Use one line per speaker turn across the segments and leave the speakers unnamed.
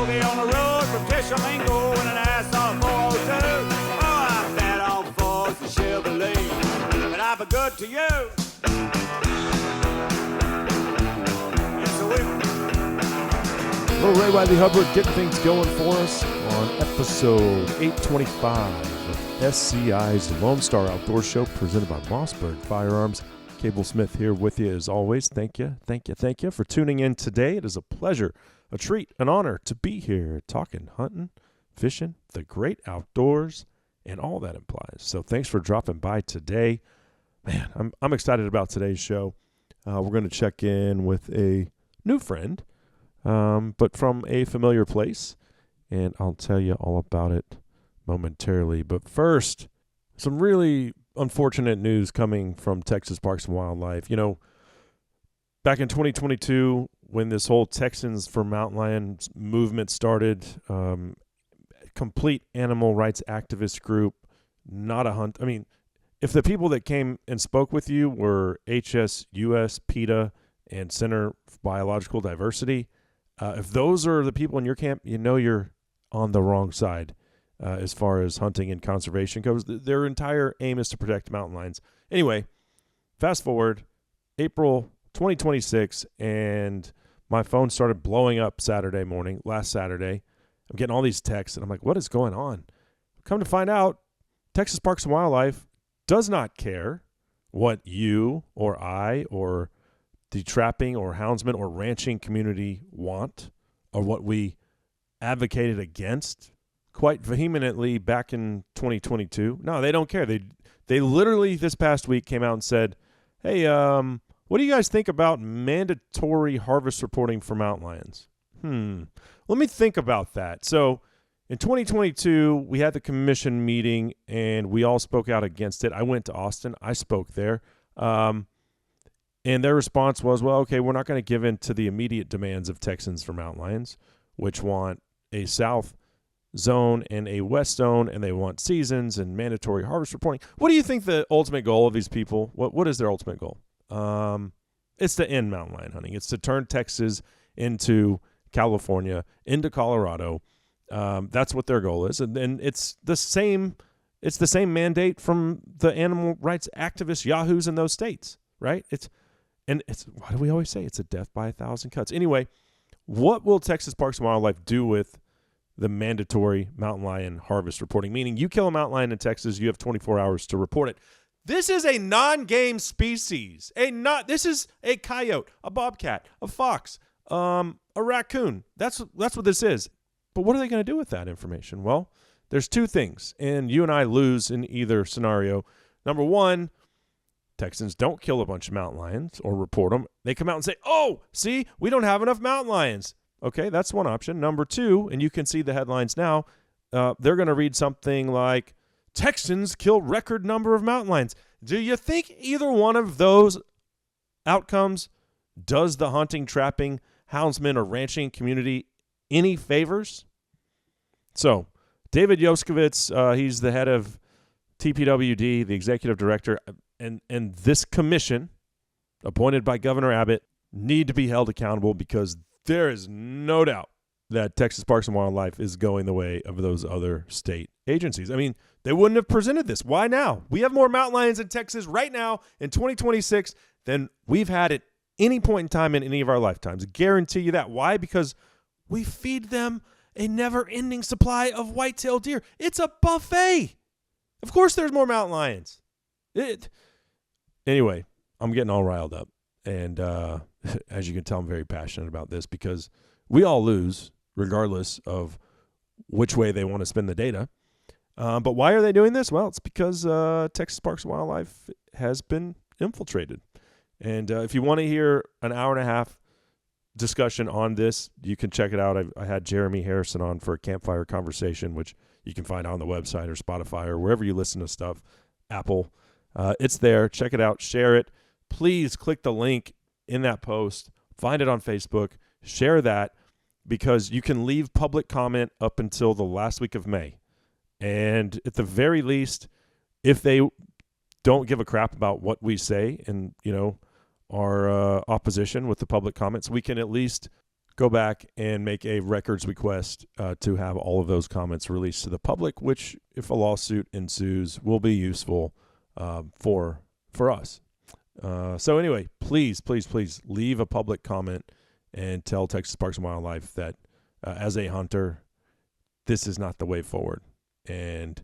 boogie on the road from Tishomingo in an Assault 402. Oh, I'm bad on Fords and Chevrolet, but I've been good to you. Yes, I will.
Little Ray Wiley Hubbard getting things going for us on episode 825 of SCI's Lone Star Outdoor Show presented by Mossberg Firearms. Cable Smith here with you as always. Thank you for tuning in today. It is a pleasure, a treat, an honor to be here talking hunting, fishing, the great outdoors, and all that implies. So thanks for dropping by today. Man, I'm excited about today's show. We're going to check in with a new friend, but from a familiar place, and I'll tell you all about it momentarily. But first, some really unfortunate news coming from Texas Parks and Wildlife. You know, back in 2022, when this whole Texans for Mountain Lions movement started, complete animal rights activist group, not a hunt. I mean, if the people that came and spoke with you were HSUS, PETA, and Center for Biological Diversity, if those are the people in your camp, you know you're on the wrong side. As far as hunting and conservation goes, their entire aim is to protect mountain lions. Anyway, fast forward, April 2026, and my phone started blowing up Saturday morning, last Saturday. I'm getting all these texts, and I'm like, what is going on? Come to find out, Texas Parks and Wildlife does not care what you or I or the trapping or houndsman or ranching community want or what we advocated against quite vehemently back in 2022. No, they don't care. They literally this past week came out and said, hey, what do you guys think about mandatory harvest reporting for mountain lions? Let me think about that. So in 2022, we had the commission meeting, and we all spoke out against it. I went to Austin. I spoke there. And their response was, well, okay, we're not going to give in to the immediate demands of Texans for mountain lions, which want a south zone and a west zone, and they want seasons and mandatory harvest reporting. What do you think the ultimate goal of these people? What is their ultimate goal? It's to end mountain lion hunting. It's to turn Texas into California, into Colorado. That's what their goal is, and it's the same. It's the same mandate from the animal rights activists, yahoos in those states, right? It's why do we always say it's a death by 1,000 cuts? Anyway, what will Texas Parks and Wildlife do with the mandatory mountain lion harvest reporting? Meaning you kill a mountain lion in Texas, you have 24 hours to report it. This is a non-game species. This is a coyote, a bobcat, a fox, a raccoon. That's what this is. But what are they going to do with that information? Well, there's two things, and you and I lose in either scenario. Number one, Texans don't kill a bunch of mountain lions or report them. They come out and say, oh, see, we don't have enough mountain lions. Okay, that's one option. Number two, and you can see the headlines now, they're going to read something like, Texans kill record number of mountain lions. Do you think either one of those outcomes does the hunting, trapping, houndsman, or ranching community any favors? So, David Yoskovitz, he's the head of TPWD, the executive director, and this commission, appointed by Governor Abbott, need to be held accountable because there is no doubt that Texas Parks and Wildlife is going the way of those other state agencies. I mean, they wouldn't have presented this. Why now? We have more mountain lions in Texas right now in 2026 than we've had at any point in time in any of our lifetimes. Guarantee you that. Why? Because we feed them a never-ending supply of white-tailed deer. It's a buffet. Of course there's more mountain lions. Anyway, I'm getting all riled up. And as you can tell, I'm very passionate about this because we all lose regardless of which way they want to spend the data. But why are they doing this? Well, it's because Texas Parks and Wildlife has been infiltrated. And if you want to hear an hour and a half discussion on this, you can check it out. I had Jeremy Harrison on for a campfire conversation, which you can find on the website or Spotify or wherever you listen to stuff, Apple. It's there. Check it out. Share it. Please click the link in that post. Find it on Facebook. Share that because you can leave public comment up until the last week of May. And at the very least, if they don't give a crap about what we say and, our opposition with the public comments, we can at least go back and make a records request to have all of those comments released to the public, which, if a lawsuit ensues, will be useful for us. So anyway, please leave a public comment and tell Texas Parks and Wildlife that as a hunter, this is not the way forward. And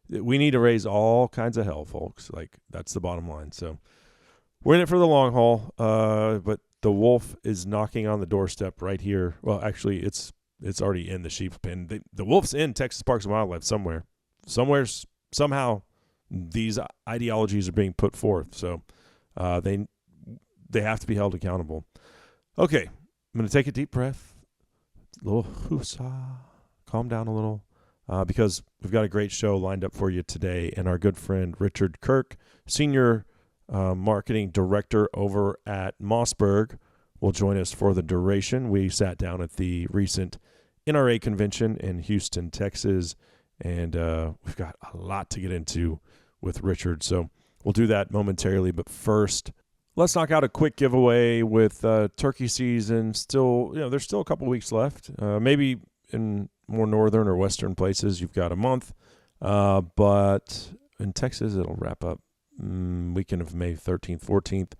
we need to raise all kinds of hell, folks. Like, that's the bottom line. So we're in it for the long haul, but the wolf is knocking on the doorstep right here. Well, actually, it's already in the sheep pen. The wolf's in Texas Parks and Wildlife somewhere. Somehow, these ideologies are being put forth. So they have to be held accountable. Okay, I'm going to take a deep breath. A little whoosah. Calm down a little. Because we've got a great show lined up for you today. And our good friend Richard Kirk, Senior Marketing Director over at Mossberg, will join us for the duration. We sat down at the recent NRA Convention in Houston, Texas, and we've got a lot to get into with Richard. So we'll do that momentarily. But first, let's knock out a quick giveaway with turkey season. Still, there's still a couple weeks left. Maybe in more northern or western places, you've got a month. But in Texas, it'll wrap up weekend of May 13th, 14th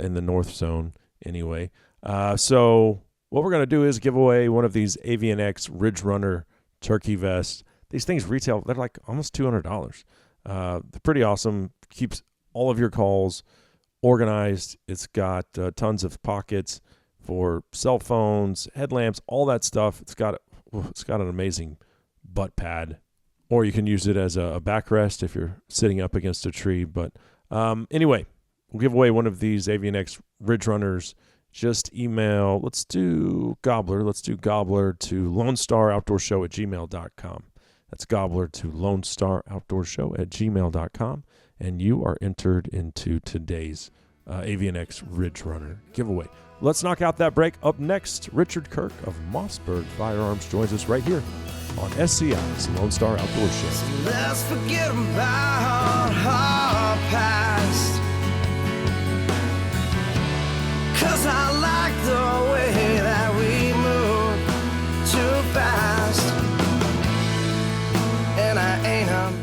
in the north zone anyway. So what we're going to do is give away one of these AVNX Ridge Runner turkey vests. These things retail, they're like almost $200. They're pretty awesome. Keeps all of your calls organized. It's got tons of pockets for cell phones, headlamps, all that stuff. It's got an amazing butt pad, or you can use it as a backrest if you're sitting up against a tree. But anyway, we'll give away one of these AVNX Ridge Runners. Just email, let's do Gobbler to LoneStarOutdoorShow@gmail.com. That's Gobbler to LoneStarOutdoorShow@gmail.com. And you are entered into today's AVNX Ridge Runner giveaway. Let's knock out that break. Up next, Richard Kirk of Mossberg Firearms joins us right here on SCI's Lone Star Outdoor Show.
So let's forget about our past, 'cause I like the way that we move too fast, and I ain't about.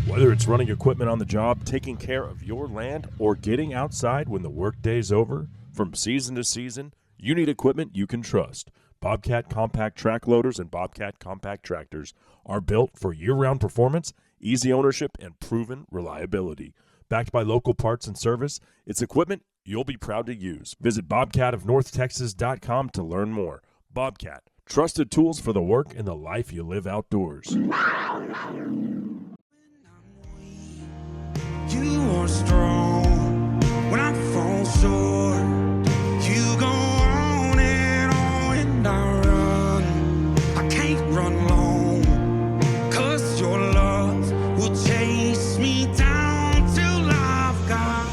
Whether it's running equipment on the job, taking care of your land, or getting outside when the workday's over, from season to season, you need equipment you can trust. Bobcat Compact Track Loaders and Bobcat Compact Tractors are built for year-round performance, easy ownership, and proven reliability. Backed by local parts and service, it's equipment you'll be proud to use. Visit bobcatofnorthtexas.com to learn more. Bobcat, trusted tools for the work and the life you live outdoors.
You are strong when I fall short. You go on and on and I run. I can't run long, 'cause your love will chase me down till I've gone.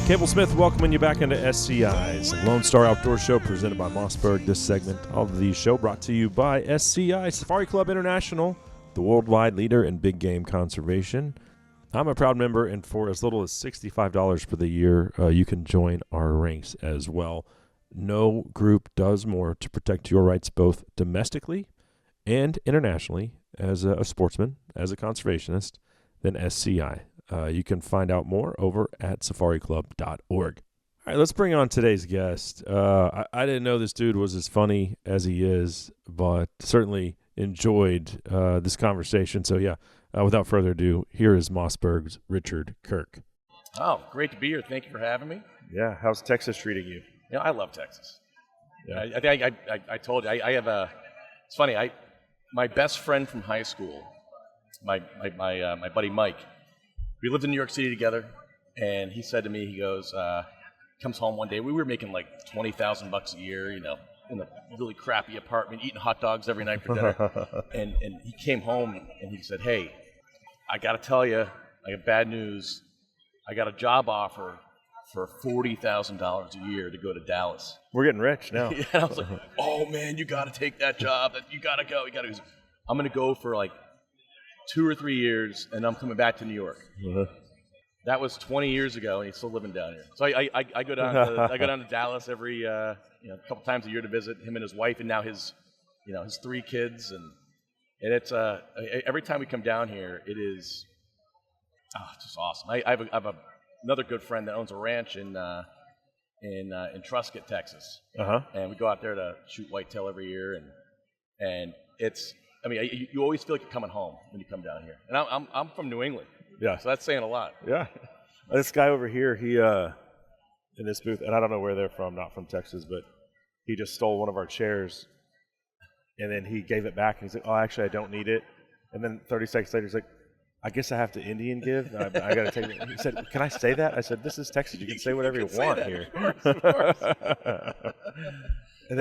Campbell Smith welcoming you back into SCI's Lone Star Outdoor Show presented by Mossberg. This segment of the show brought to you by SCI Safari Club International, the worldwide leader in big game conservation. I'm a proud member, and for as little as $65 for the year, you can join our ranks as well. No group does more to protect your rights both domestically and internationally as a sportsman, as a conservationist, than SCI. You can find out more over at safariclub.org. All right, let's bring on today's guest. I didn't know this dude was as funny as he is, but certainly enjoyed this conversation. So, yeah. Without further ado, here is Mossberg's Richard Kirk.
Oh, great to be here. Thank you for having me.
Yeah, how's Texas treating you?
I love Texas. Yeah. I think I told you, I have a, it's funny, my best friend from high school, my buddy Mike, we lived in New York City together, and he said to me, he goes, comes home one day, we were making like $20,000 a year, in a really crappy apartment, eating hot dogs every night for dinner. and he came home and he said, "Hey, I got to tell you, I got bad news. I got a job offer for $40,000 a year to go to Dallas."
We're getting rich now.
Yeah, I was like, "Oh man, you got to take that job. You got to go. You got to." I'm going to go for like 2 or 3 years, and I'm coming back to New York. That was 20 years ago, and he's still living down here. So I go down to Dallas every a couple times a year to visit him and his wife, and now his 3 kids, and it's every time we come down here, it is it's just awesome. I have another good friend that owns a ranch in Truscott, Texas, and we go out there to shoot whitetail every year, and it's you always feel like you're coming home when you come down here. And I'm from New England.
Yeah.
So that's saying a lot.
Yeah. This guy over here, he in this booth, and I don't know where they're from, not from Texas, but he just stole one of our chairs, and then he gave it back, and he's like, "Oh, actually, I don't need it." And then 30 seconds later, he's like, "I guess I have to Indian give. I got to take it." He said, "Can I say that?" I said, "This is Texas. You can say whatever you want here."
Of course.
And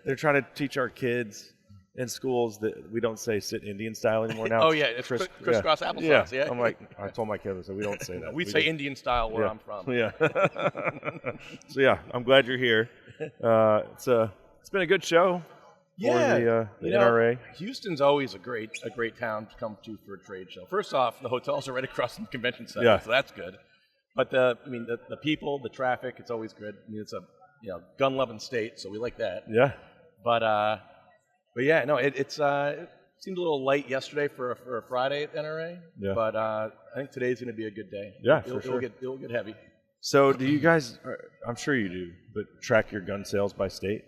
they're trying to teach our kids in schools that we don't say sit Indian style anymore now.
Oh yeah, it's crisscross applesauce. Yeah.
I'm like, I told my kids, I said, we don't say that.
we say Indian style where I'm from.
Yeah. So yeah, I'm glad you're here. It's been a good show.
Yeah,
for the NRA.
Houston's always a great town to come to for a trade show. First off, the hotels are right across from the convention center, so that's good. But the people, the traffic, it's always good. I mean, it's a gun-loving state, so we like that.
Yeah.
But yeah, no, it seemed a little light yesterday for a Friday at NRA.
Yeah.
But I think today's going to be a good day.
Yeah,
It'll get heavy.
So do you guys? I'm sure you do, but track your gun sales by state?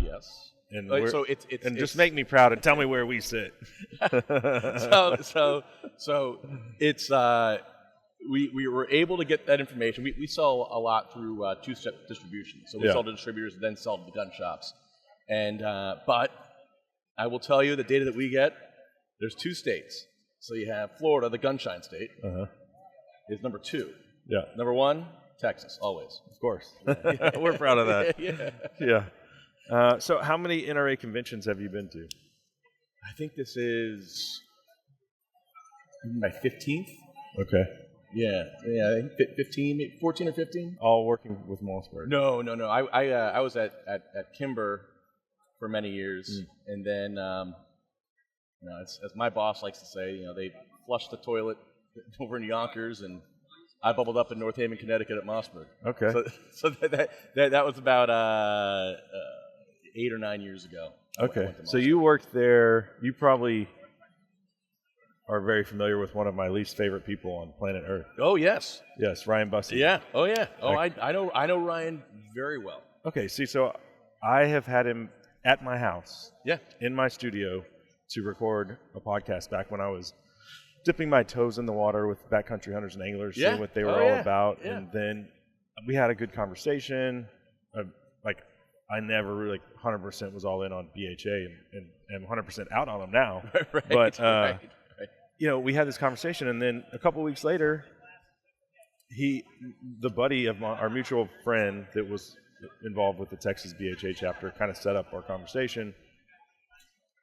Yes.
And
so it's
just make me proud and tell me where we sit.
so it's we were able to get that information. We sell a lot through two-step distribution. So we sell to distributors and then sell to the gun shops. And but I will tell you the data that we get. There's 2 states. So you have Florida, the gunshine state, is number 2.
Yeah.
Number 1, Texas, always.
Of course. We're proud of that. Yeah. So how many NRA conventions have you been to?
I think this is my 15th.
Okay.
Yeah, I think 15, 14 or 15.
All working with Mossberg?
No. I was at Kimber for many years, and then as my boss likes to say, they flushed the toilet over in Yonkers, and I bubbled up in North Haven, Connecticut at Mossberg.
Okay.
So that was about 8 or 9 years ago.
Okay. So you worked there. You probably are very familiar with one of my least favorite people on planet Earth.
Oh yes.
Yes, Ryan Busse.
Yeah. Oh yeah. Oh, I know Ryan very well.
Okay. See, so I have had him at my house.
Yeah.
In my studio to record a podcast back when I was dipping my toes in the water with backcountry hunters and anglers, seeing what they were all about. Yeah. And then we had a good conversation. I never really 100% was all in on BHA and am 100% out on them now.
Right,
but,
right.
We had this conversation, and then a couple weeks later, the buddy of our mutual friend that was involved with the Texas BHA chapter kind of set up our conversation,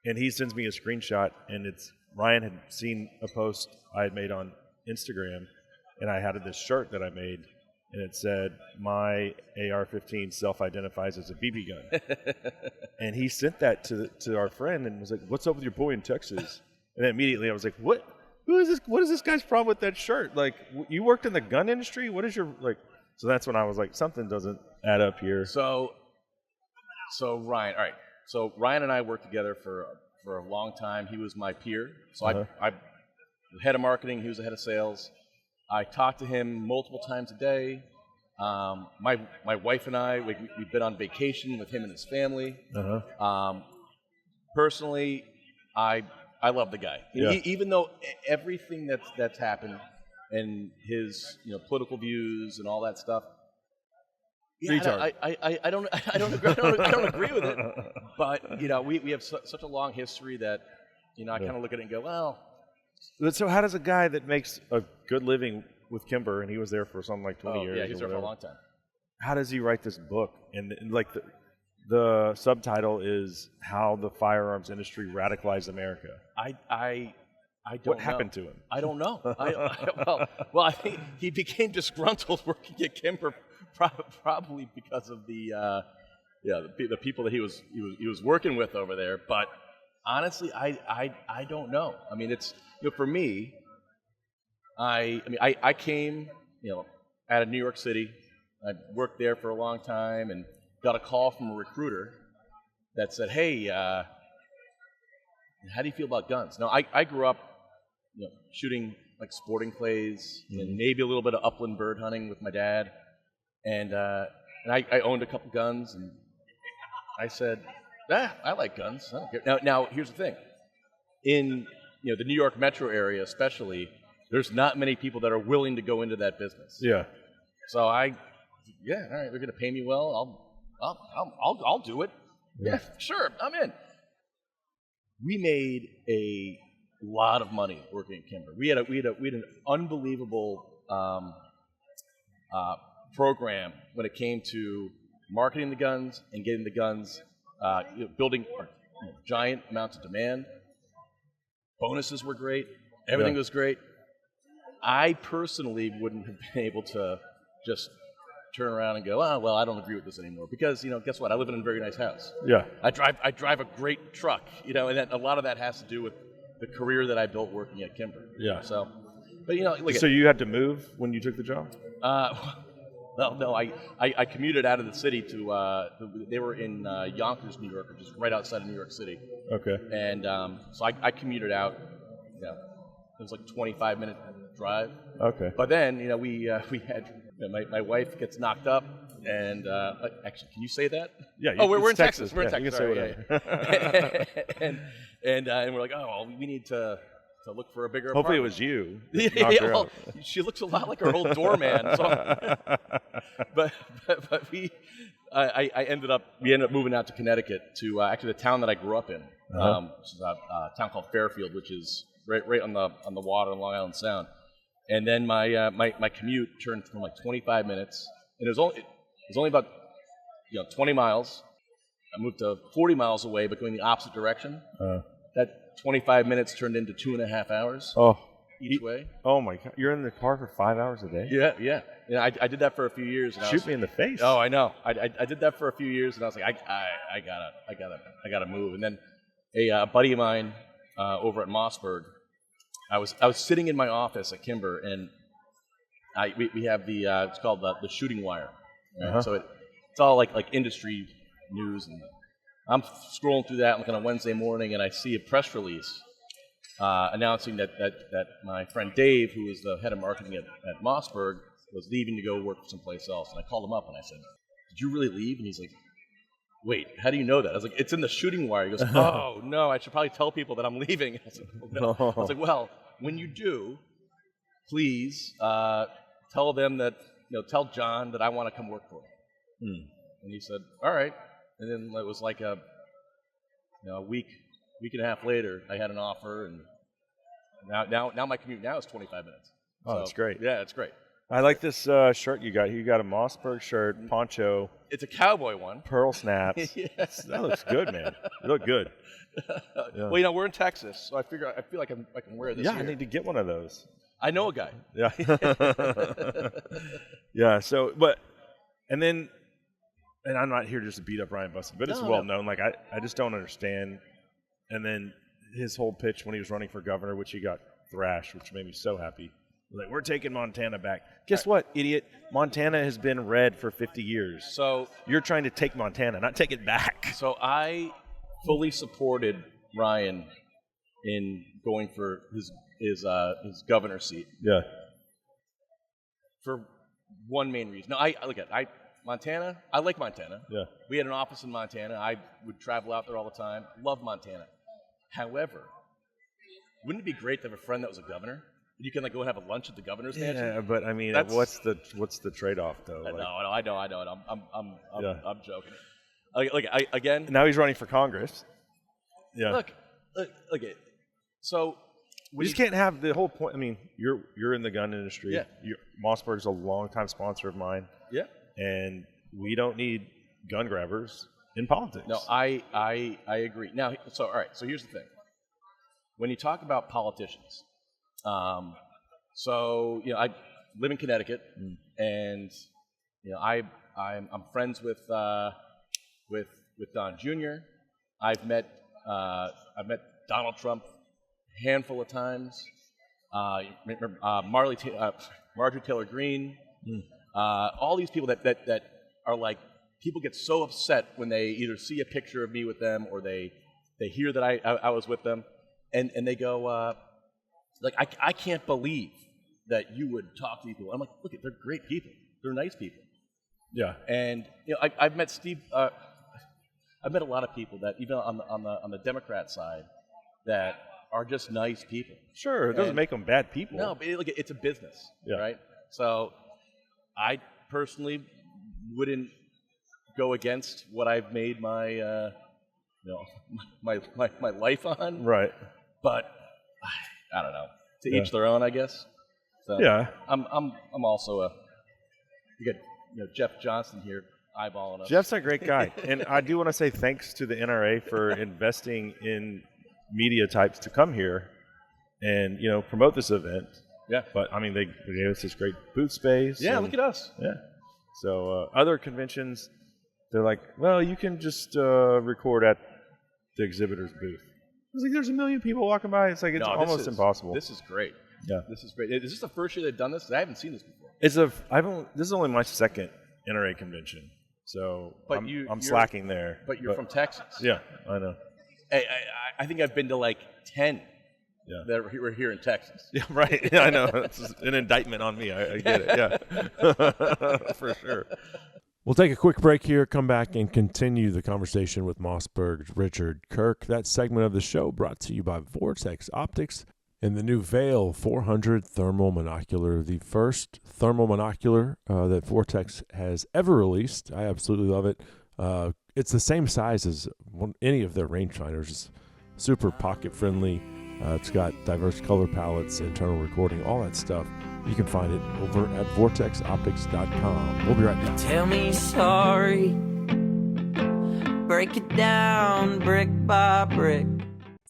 and he sends me a screenshot, and Ryan had seen a post I had made on Instagram, and I had this shirt that I made, and it said, "My AR-15 self-identifies as a BB gun." And he sent that to our friend and was like, "What's up with your boy in Texas?" And then immediately I was like, "What? Who is this? What is this guy's problem with that shirt? Like, you worked in the gun industry? What is your like?" So that's when I was like, something doesn't add up here.
So Ryan, all right. So Ryan and I worked together for a long time. He was my peer. So I was the head of marketing. He was the head of sales. I talked to him multiple times a day. My wife and I, we've been on vacation with him and his family. Personally, I love the guy.
Yeah.
Even though everything that's happened and his political views and all that stuff. Yeah, I don't agree with it. But we have such a long history that I kind of look at it and go, well.
So how does a guy that makes a good living with Kimber, and he was there for something like 20 years.
Yeah, he's there for a long time.
How does he write this book? And like the subtitle is "How the Firearms Industry Radicalized America."
I don't
what
know.
happened to him?
I don't know. Well, I think he became disgruntled working at Kimber, probably because of the people that he was working with over there. But honestly, I don't know. I mean, it's for me. I came, out of New York City. I worked there for a long time and got a call from a recruiter that said, "Hey, how do you feel about guns?" Now, I grew up, shooting like sporting clays and maybe a little bit of upland bird hunting with my dad, and I owned a couple guns, and I said, I like guns. I don't care. Now, here's the thing: in the New York metro area, especially, there's not many people that are willing to go into that business.
Yeah.
So all right, they're going to pay me well. I'll do it. Yeah, sure, I'm in. We made a lot of money working at Kimber. We had an unbelievable program when it came to marketing the guns and getting the guns, building giant amounts of demand. Bonuses were great. Everything was great. I personally wouldn't have been able to just turn around and go, well, I don't agree with this anymore. Because, guess what? I live in a very nice house.
Yeah.
I drive a great truck, and a lot of that has to do with the career that I built working at Kimber.
Yeah.
So, but
So you had to move when you took the job?
Well, no, I commuted out of the city to, they were in Yonkers, New York, which is right outside of New York City.
Okay.
And so I commuted out, it was like a 25-minute drive.
Okay.
But then, we had, my wife gets knocked up, and actually, can you say that?
Yeah.
We're in Texas. We're in
You can
Texas.
say whatever.
and we're like, we need to look for a bigger
Hopefully it
apartment.
was you.
Well, she looks a lot like her old doorman. So, but we ended up moving out to Connecticut to actually the town that I grew up in, which is a town called Fairfield, which is right on the water in Long Island Sound. And then my commute turned from like 25 minutes, and it was only about 20 miles. I moved to 40 miles away, but going the opposite direction. That 25 minutes turned into 2.5 hours each way.
Oh my God! You're in the car for 5 hours a day?
Yeah. I did that for a few years. And
Shoot me in the face.
Oh, I know. I did that for a few years, and I was like, I gotta move. And then a buddy of mine over at Mossberg, I was sitting in my office at Kimber, and we have the it's called the shooting wire. Right? So it's all like industry news, and I'm scrolling through that like on a Wednesday morning, and I see a press release announcing that my friend Dave, who is the head of marketing at Mossberg, was leaving to go work someplace else. And I called him up and I said, "Did you really leave?" And he's like, "Wait, how do you know that?" I was like, "It's in the shooting wire." He goes, "Oh no, I should probably tell people that I'm leaving." I was like, "Oh, no." I was like, "Well, when you do, please tell them that tell John that I want to come work for him." And he said, "All right." And then it was like a week and a half later, I had an offer, and now my commute now is 25 minutes.
Oh, that's great.
Yeah, it's great.
I like this shirt you got. You got a Mossberg shirt, poncho.
It's a cowboy one.
Pearl snaps.
Yes.
That looks good, man. You look good. Yeah.
Well, we're in Texas, so I feel like I can wear this.
Yeah,
here.
I need to get one of those.
I know a guy.
Yeah. Yeah. So, and I'm not here just to beat up Ryan Busse, but it's well known. Like I just don't understand. And then his whole pitch when he was running for governor, which he got thrashed, which made me so happy. Like, we're taking Montana back. Guess what, idiot? Montana has been red for 50 years.
So
you're trying to take Montana, not take it back.
So I fully supported Ryan in going for his governor seat.
Yeah.
For one main reason. No, Montana. I like Montana.
Yeah.
We had an office in Montana. I would travel out there all the time. Love Montana. However, wouldn't it be great to have a friend that was a governor? You can go and have a lunch at the governor's mansion.
Yeah, but I mean, what's the trade-off though?
I know. I'm joking. Again.
Now he's running for Congress. Yeah.
Look. So
we just can't have the whole point. I mean, you're in the gun industry.
Yeah.
Mossberg's a longtime sponsor of mine.
Yeah.
And we don't need gun grabbers in politics.
No, I agree. Now, all right. So here's the thing. When you talk about politicians. I live in Connecticut, and I'm friends with Don Jr. I've met Donald Trump a handful of times. Marjorie Taylor Greene, all these people that are like, people get so upset when they either see a picture of me with them or they hear that I was with them, and they go, like, I can't believe that you would talk to these people. I'm like, look, they're great people. They're nice people.
Yeah.
And I've met Steve. I've met a lot of people that even on the Democrat side that are just nice people.
Sure, it doesn't make them bad people.
No, but it's a business,
Yeah.
right? So I personally wouldn't go against what I've made my my life on.
Right.
But I don't know. To each their own, I guess. So
Yeah.
I'm also you got Jeff Johnson here eyeballing us.
Jeff's a great guy. And I do want to say thanks to the NRA for investing in media types to come here and, promote this event.
Yeah.
But, I mean, they gave us this great booth space.
Yeah,
and,
look at us.
Yeah. So other conventions, they're like, well, you can just record at the exhibitor's booth. It's like there's a million people walking by. It's like it's almost impossible.
This is great.
Yeah.
This is great. Is this the first year they've done this? 'Cause I haven't seen this before.
This is only my second NRA convention. So
But
I'm slacking there.
But you're from Texas.
Yeah, I know.
I think I've been to like 10
Yeah.
that were here in Texas.
Yeah, right. Yeah, I know. It's an indictment on me. I get it. Yeah, for sure. We'll take a quick break here, come back, and continue the conversation with Mossberg's Richard Kirk. That segment of the show brought to you by Vortex Optics and the new Veil 400 thermal monocular, the first thermal monocular that Vortex has ever released. I absolutely love it. It's the same size as any of their rangefinders. It's super pocket-friendly. It's got diverse color palettes, internal recording, all that stuff. You can find it over at vortexoptics.com. We'll be right back.
Tell me sorry. Break it down brick by brick.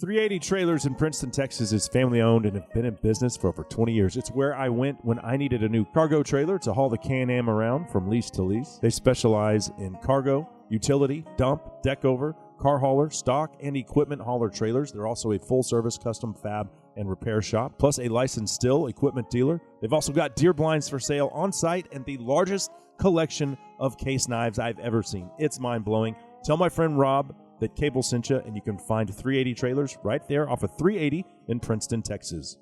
380 Trailers in Princeton, Texas is family owned and have been in business for over 20 years. It's where I went when I needed a new cargo trailer to haul the Can-Am around from lease to lease. They specialize in cargo, utility, dump, deck over, car hauler, stock, and equipment hauler trailers. They're also a full-service custom fab and repair shop, plus a licensed still equipment dealer. They've also got deer blinds for sale on site and the largest collection of case knives I've ever seen. It's mind-blowing. Tell my friend Rob that Cable sent you, and you can find 380 Trailers right there off of 380 in Princeton, Texas.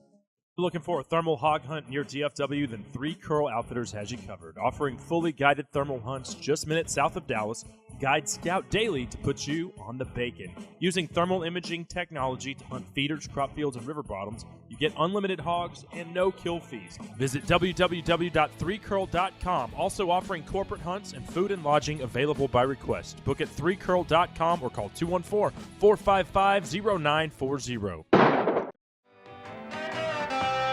Looking for a thermal hog hunt near DFW? Then 3 Curl Outfitters has you covered. Offering fully guided thermal hunts just minutes south of Dallas. Guide Scout daily to put you on the bacon. Using thermal imaging technology to hunt feeders, crop fields, and river bottoms, you get unlimited hogs and no kill fees. Visit www.3curl.com. Also offering corporate hunts and food and lodging available by request. Book at 3curl.com or call 214-455-0940.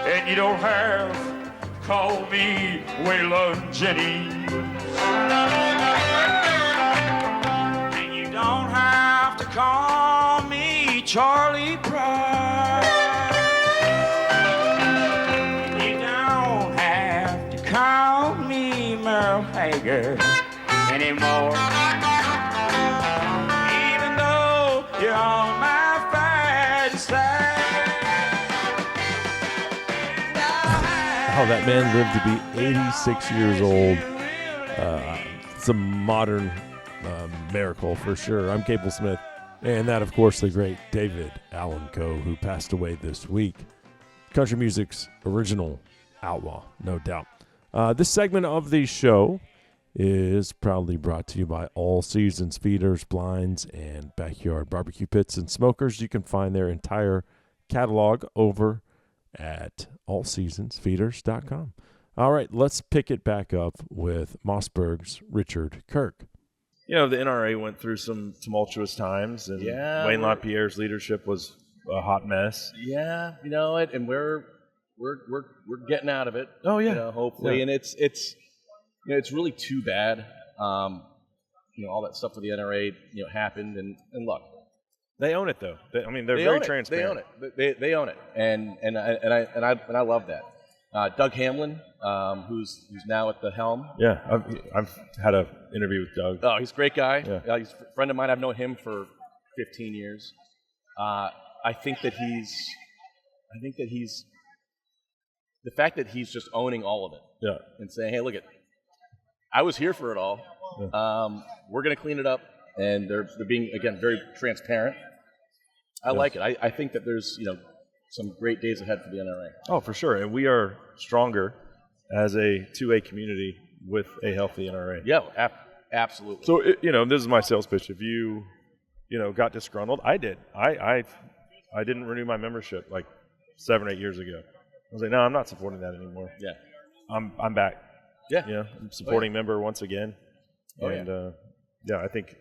And you don't have to call me Waylon Jennings. And you don't have to call me Charlie Pride. You don't have to call me Merle Haggard anymore. Even though you're on my bad side.
How that man lived to be 86 years old. It's a modern miracle for sure. I'm Cable Smith. And that, of course, the great David Allan Coe, who passed away this week. Country music's original outlaw, no doubt. This segment of the show is proudly brought to you by All Seasons Feeders, Blinds, and Backyard Barbecue Pits and Smokers. You can find their entire catalog over at allseasonsfeeders.com. All right, let's pick it back up with Mossberg's Richard Kirk. The NRA went through some tumultuous times, and Wayne LaPierre's leadership was a hot mess.
Yeah, you know it, and we're getting out of it.
Oh yeah,
hopefully,
yeah.
And it's it's really too bad. All that stuff with the NRA happened, and look.
They own it though. They're very transparent.
They own it, and I love that. Doug Hamlin, who's now at the helm.
Yeah, I've had an interview with Doug.
Oh, he's a great guy.
Yeah.
He's a friend of mine. I've known him for 15 years. I think that he's the fact that he's just owning all of it and saying, hey, look I was here for it all. We're going to clean it up. And they're being, again, very transparent. I like it. I think that there's, some great days ahead for the NRA.
Oh, for sure. And we are stronger as a 2A community with a healthy NRA.
Yeah, absolutely.
So, this is my sales pitch. If you, got disgruntled, I did. I didn't renew my membership like 7 or 8 years ago. I was like, no, I'm not supporting that anymore.
Yeah.
I'm back.
Yeah.
I'm supporting member once again. I think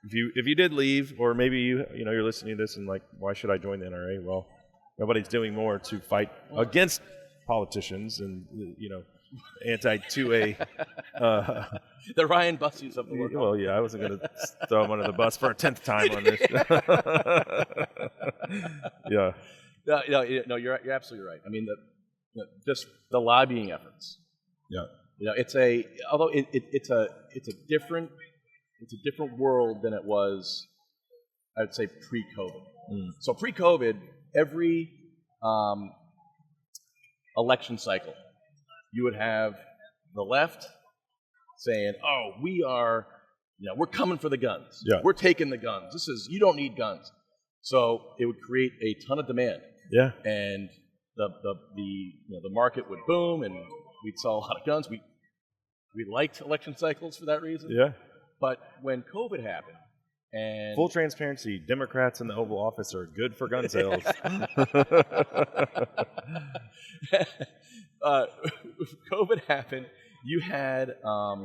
if you did leave, or maybe you're listening to this and like, why should I join the NRA? Well, nobody's doing more to fight against politicians and anti-2A.
The Ryan Busses of the world.
Well, yeah, I wasn't going to throw him under the bus for a 10th time on this. Yeah.
No, you're absolutely right. I mean, just the lobbying efforts.
Yeah.
It's a different world than it was, I would say, pre-COVID. So pre-COVID, every election cycle, you would have the left saying, "Oh, we're coming for the guns.
Yeah.
We're taking the guns. You don't need guns." So it would create a ton of demand.
Yeah.
And the market would boom, and we'd sell a lot of guns. We liked election cycles for that reason.
Yeah.
But when COVID happened, and
full transparency, Democrats in the Oval Office are good for gun sales.
COVID happened, you had a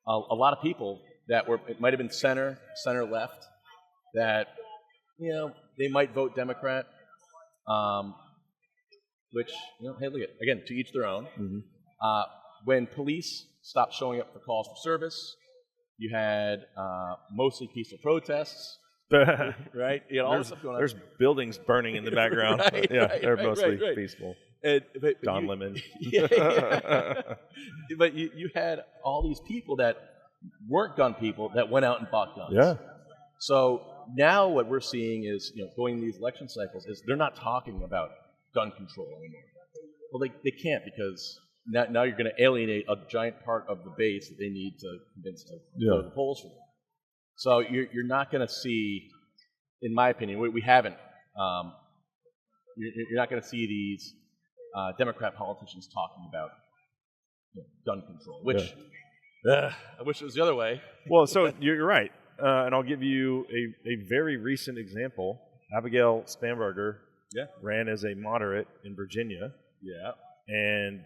lot of people that it might have been center left, that they might vote Democrat, which hey, look again, to each their own. Mm-hmm. When police stopped showing up for calls for service, you had mostly peaceful protests, right? You had all this stuff going on.
There's buildings burning in the background. They're mostly peaceful.
But
Don Lemon.
But you had all these people that weren't gun people that went out and bought guns.
Yeah.
So now what we're seeing is, going these election cycles, is they're not talking about gun control anymore. Well, they can't, because now you're going to alienate a giant part of the base that they need to convince to go to the polls for them. So you're not going to see, in my opinion, we haven't. You're not going to see these Democrat politicians talking about gun control, which I wish it was the other way.
Well, so you're right, and I'll give you a very recent example. Abigail Spanberger ran as a moderate in Virginia, and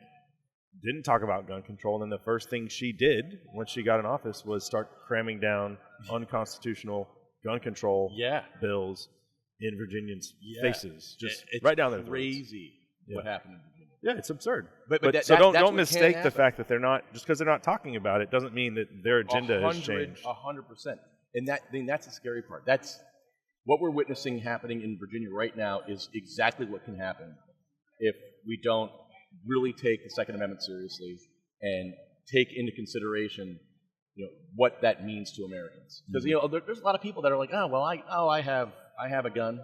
didn't talk about gun control. And then the first thing she did when she got in office was start cramming down unconstitutional gun control bills in Virginians' faces, just right down their throats.
Crazy what happened in Virginia.
Yeah, it's absurd.
But
don't mistake the fact that they're not, just because they're not talking about it doesn't mean that their agenda has changed.
100%. And that's the scary part. That's what we're witnessing happening in Virginia right now, is exactly what can happen if we don't really take the Second Amendment seriously and take into consideration, what that means to Americans. Because there's a lot of people that are like, I have a gun.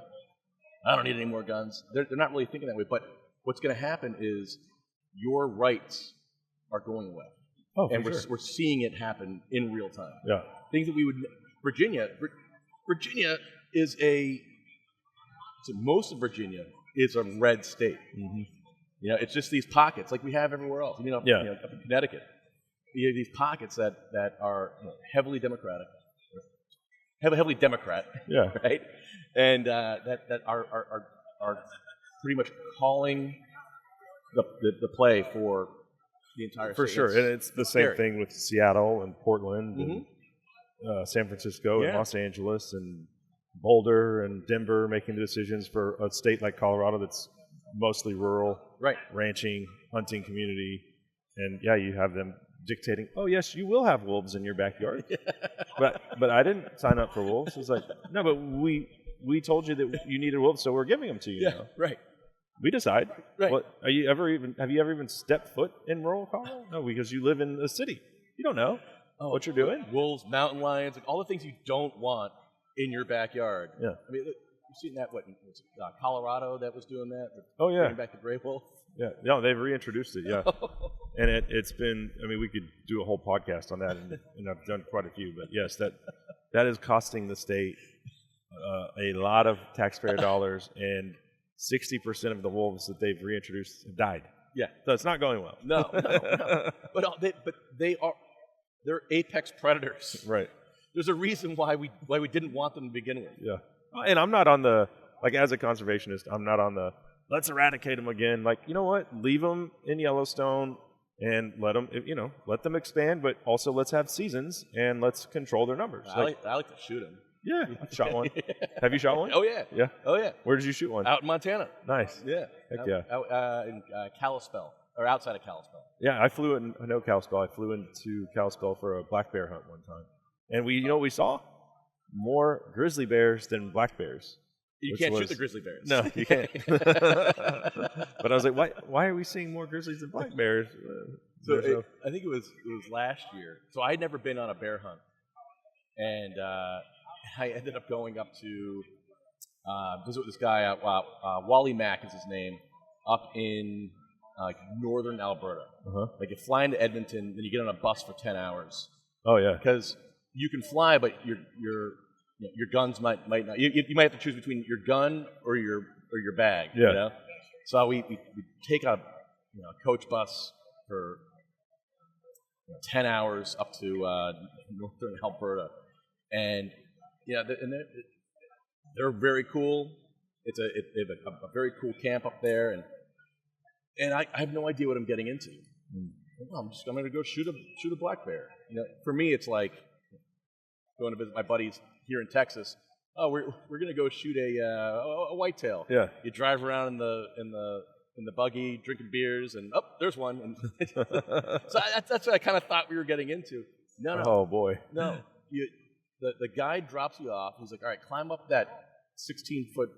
I don't need any more guns. They're not really thinking that way. But what's going to happen is your rights are going away.
Oh,
and we're seeing it happen in real time.
Yeah.
Things that we would. Virginia is most of Virginia is a red state. Mm-hmm. It's just these pockets like we have everywhere else. Up in Connecticut, you have these pockets that are heavily Democratic, heavily Democrat. Yeah. Right. And that are pretty much calling the play for the entire
for
state.
sure. And it's the same thing with Seattle and Portland and San Francisco and Los Angeles and Boulder and Denver, making the decisions for a state like Colorado that's mostly rural, ranching, hunting community, and you have them dictating, oh yes, you will have wolves in your backyard. but I didn't sign up for wolves. It's like, no, but we told you that you needed wolves, so we're giving them to you now.
Right.
We decide.
Right.
What, have you ever even stepped foot in rural Colorado? No, because you live in a city. You don't know what you're doing.
Wolves, mountain lions, all the things you don't want in your backyard.
Yeah.
I mean, seen that? What was it, Colorado that was doing that?
Oh, yeah.
Bringing back the gray wolf.
Yeah, no, they've reintroduced it, yeah. And it's been, I mean, we could do a whole podcast on that, and I've done quite a few, but yes, that is costing the state a lot of taxpayer dollars, and 60% of the wolves that they've reintroduced have died.
Yeah.
So it's not going well.
No. But they're apex predators.
Right.
There's a reason why we didn't want them to begin with.
Yeah. And I'm not on the, like, as a conservationist, I'm not on the, let's eradicate them again. Like, you know what? Leave them in Yellowstone and let them expand, but also let's have seasons and let's control their numbers.
I like to shoot them.
Yeah, I've shot one. Have you shot one?
Oh, yeah.
Yeah?
Oh, yeah.
Where did you shoot one?
Out in Montana.
Nice.
Yeah.
Heck yeah.
Out in Kalispell, or outside of Kalispell.
Yeah, I know Kalispell. I flew into Kalispell for a black bear hunt one time. And you know what we saw? More grizzly bears than black bears.
You can't shoot the grizzly bears.
No, you can't. But I was like, why are we seeing more grizzlies than black bears?
I think it was last year. So I had never been on a bear hunt. And I ended up going up to visit with this guy, Wally Mack is his name, up in northern Alberta.
Uh-huh.
Like you fly into Edmonton, then you get on a bus for 10 hours.
Oh, yeah.
Because you can fly, but your guns might not. You might have to choose between your gun or your bag.
Yeah.
You know? So we take a coach bus for 10 hours up to northern Alberta, and they're very cool. They have a very cool camp up there, and I have no idea what I'm getting into. I'm going to go shoot a black bear. For me, it's like going to visit my buddies here in Texas. Oh, we're going to go shoot a whitetail.
Yeah.
You drive around in the buggy, drinking beers, and there's one. And so that's what I kind of thought we were getting into. No.
Oh boy.
No. The guy drops you off. He's like, all right, climb up that 16-foot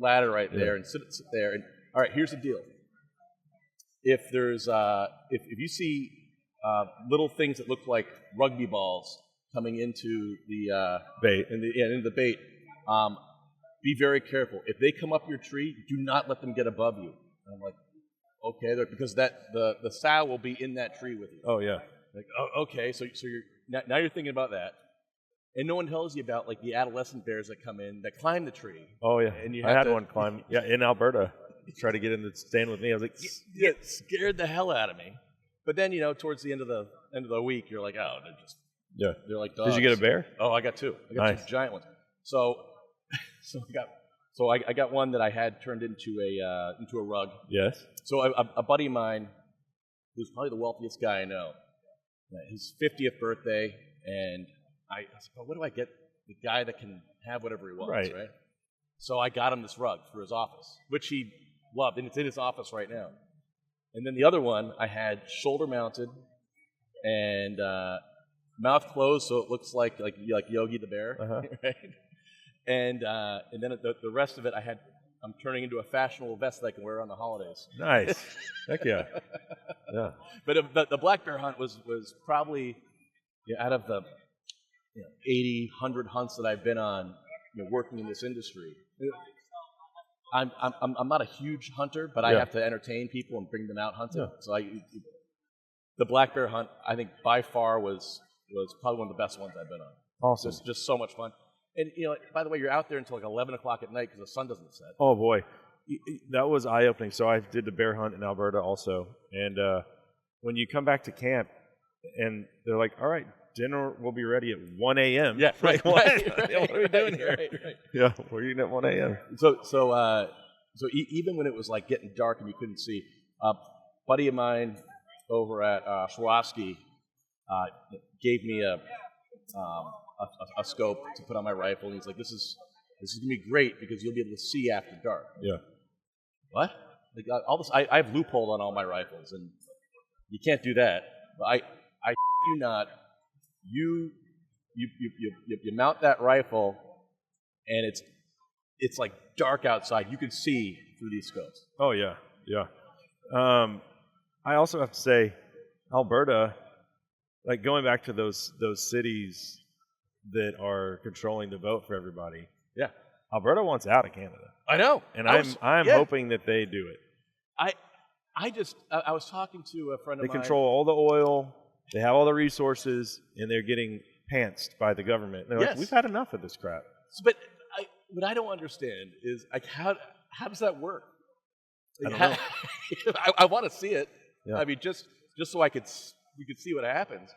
ladder right there and sit there. And all right, here's the deal. If there's if you see little things that look like rugby balls coming into the
bait,
into the bait, be very careful. If they come up your tree, do not let them get above you. And I'm like, okay, because the sow will be in that tree with you.
Oh yeah.
Like, oh, okay, so you're now you're thinking about that, and no one tells you about like the adolescent bears that come in that climb the tree.
Oh yeah,
and
I had one climb. Yeah, in Alberta, try to get in the stand with me. I was like,
it scared the hell out of me. But then towards the end of the week, you're like, oh, they're like dogs.
Did you get a bear?
Oh, I got two. I got
Nice.
two giant ones. So I got one that I had turned into a rug.
Yes.
So a buddy of mine, who's probably the wealthiest guy I know, his 50th birthday, and I said, well, what do I get the guy that can have whatever he wants, right? So I got him this rug for his office, which he loved, and it's in his office right now. And then the other one I had shoulder mounted and mouth closed, so it looks like Yogi the Bear, right? And then the rest of it I'm turning into a fashionable vest that I can wear on the holidays.
Nice. Heck yeah. Yeah.
But the black bear hunt was probably out of the 80, 100 hunts that I've been on, working in this industry. I'm not a huge hunter, but I have to entertain people and bring them out hunting. Yeah. So the black bear hunt, I think by far was probably one of the best ones I've been on.
Awesome.
Just so much fun. And by the way, you're out there until like 11 o'clock at night because the sun doesn't set.
Oh boy, that was eye-opening. So I did the bear hunt in Alberta also, and when you come back to camp, and they're like, "All right, dinner will be ready at 1 a.m."
Yeah, right.
What?
Right,
what are we doing here?
Right.
Yeah, we're eating at 1 a.m.
So even when it was like getting dark and you couldn't see, a buddy of mine over at Swarovski gave me a scope to put on my rifle, and he's like, "This is gonna be great because you'll be able to see after dark."
Yeah.
What? Like all this, I have loophole on all my rifles, and you can't do that. But I do not. You mount that rifle, and it's like dark outside. You can see through these scopes.
Oh yeah, yeah. I also have to say, Alberta, like going back to those cities that are controlling the vote for everybody.
Yeah.
Alberta wants out of Canada.
I know.
And I'm hoping that they do it.
I was talking to a friend of
They
mine.
control all the oil, they have all the resources, and they're getting pantsed by the government. They're like, we've had enough of this crap.
But what I don't understand is like how does that work?
I don't know.
I want to see it.
Yeah.
I mean, just so we could see what happens.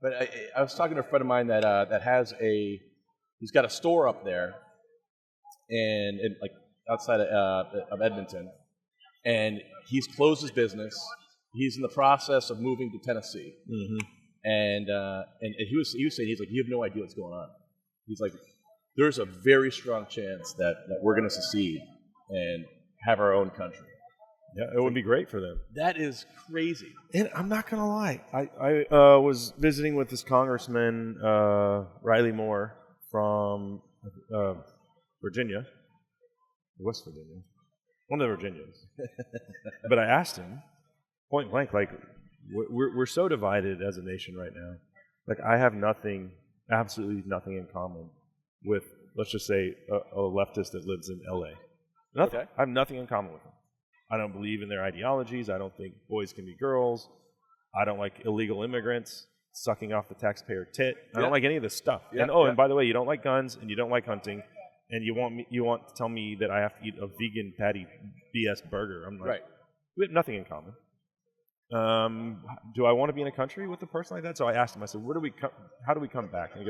But I was talking to a friend of mine that has he's got a store up there, and like outside of Edmonton, and he's closed his business. He's in the process of moving to Tennessee, and he was saying, he's like, you have no idea what's going on. He's like, there's a very strong chance that we're going to secede and have our own country.
Yeah, it would be great for them.
That is crazy.
And I'm not going to lie. I was visiting with this congressman, Riley Moore, from Virginia, West Virginia, one of the Virginias. But I asked him, point blank, like, we're so divided as a nation right now. Like, I have absolutely nothing in common with, let's just say, a leftist that lives in L.A. Nothing.
Okay.
I have nothing in common with them. I don't believe in their ideologies. I don't think boys can be girls. I don't like illegal immigrants sucking off the taxpayer tit. I don't like any of this stuff.
Yeah.
And by the way, you don't like guns and you don't like hunting, and you want to tell me that I have to eat a vegan patty BS burger. I'm like,
Right.
We have nothing in common. Do I want to be in a country with a person like that? So I asked him. I said, how do we come back? And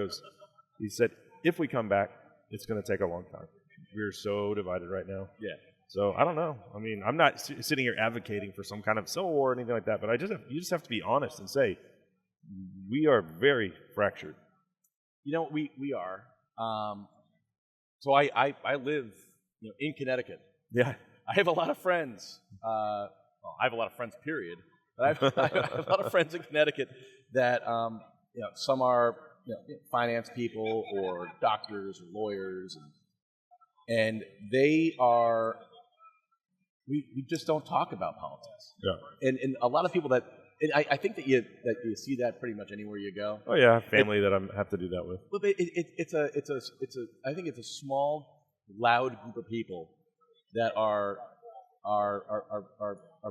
he said, if we come back, it's going to take a long time. We're so divided right now.
Yeah.
So I don't know. I mean, I'm not sitting here advocating for some kind of civil war or anything like that, but you just have to be honest and say, we are very fractured.
You know, we are. So I live in Connecticut.
Yeah.
I have a lot of friends. I have a lot of friends, period. But I have a lot of friends in Connecticut that some are finance people or doctors or lawyers, and they are. We just don't talk about politics.
Yeah.
And a lot of people I think that you see that pretty much anywhere you go.
Oh yeah, family that I have to do that with.
Well, I think it's a small, loud group of people that are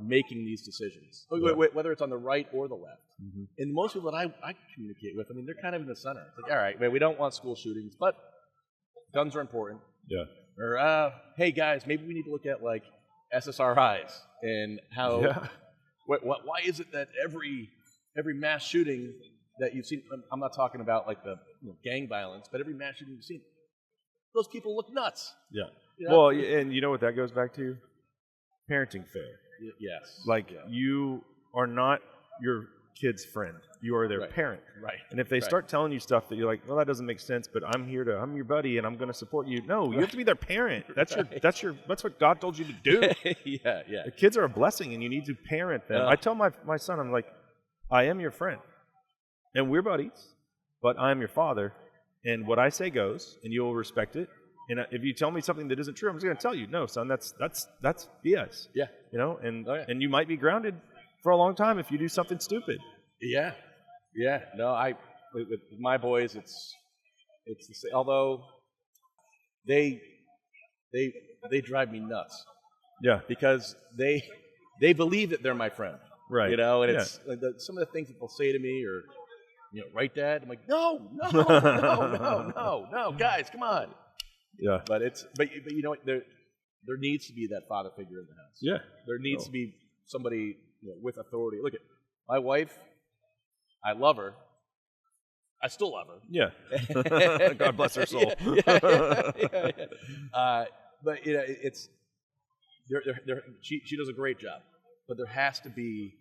making these decisions, whether it's on the right or the left. Mm-hmm. And most people that I communicate with, I mean, they're kind of in the center. It's like, all right, we don't want school shootings, but guns are important.
Yeah.
Or hey guys, maybe we need to look at like SSRIs and how.
Yeah.
Why is it that every mass shooting that you've seen? I'm not talking about like the gang violence, but every mass shooting you've seen, those people look nuts.
Yeah.
You know?
Well, and you know what that goes back to? Parenting failure.
Yes.
Like you are not your kid's friend. You are their parent.
Right.
And if they start telling you stuff that you're like, well, that doesn't make sense, but I'm your buddy and I'm going to support you. No, you have to be their parent. That's what God told you to do.
Yeah.
The kids are a blessing and you need to parent them. I tell my son, I'm like, I am your friend and we're buddies, but I'm your father and what I say goes and you'll respect it. And if you tell me something that isn't true, I'm just going to tell you, no, son, that's BS.
Yeah.
And you might be grounded for a long time if you do something stupid.
Yeah. No, with my boys, it's the same. Although they drive me nuts.
Yeah.
Because they believe that they're my friend.
Right.
And it's like some of the things that they'll say to me or, right, Dad? I'm like, no, guys, come on.
Yeah.
But you know what? There needs to be that father figure in the house.
Yeah.
There needs to be somebody with authority. Look at my wife. I love her. I still love her.
Yeah. God bless her soul.
Yeah. But it's she does a great job. But there has to be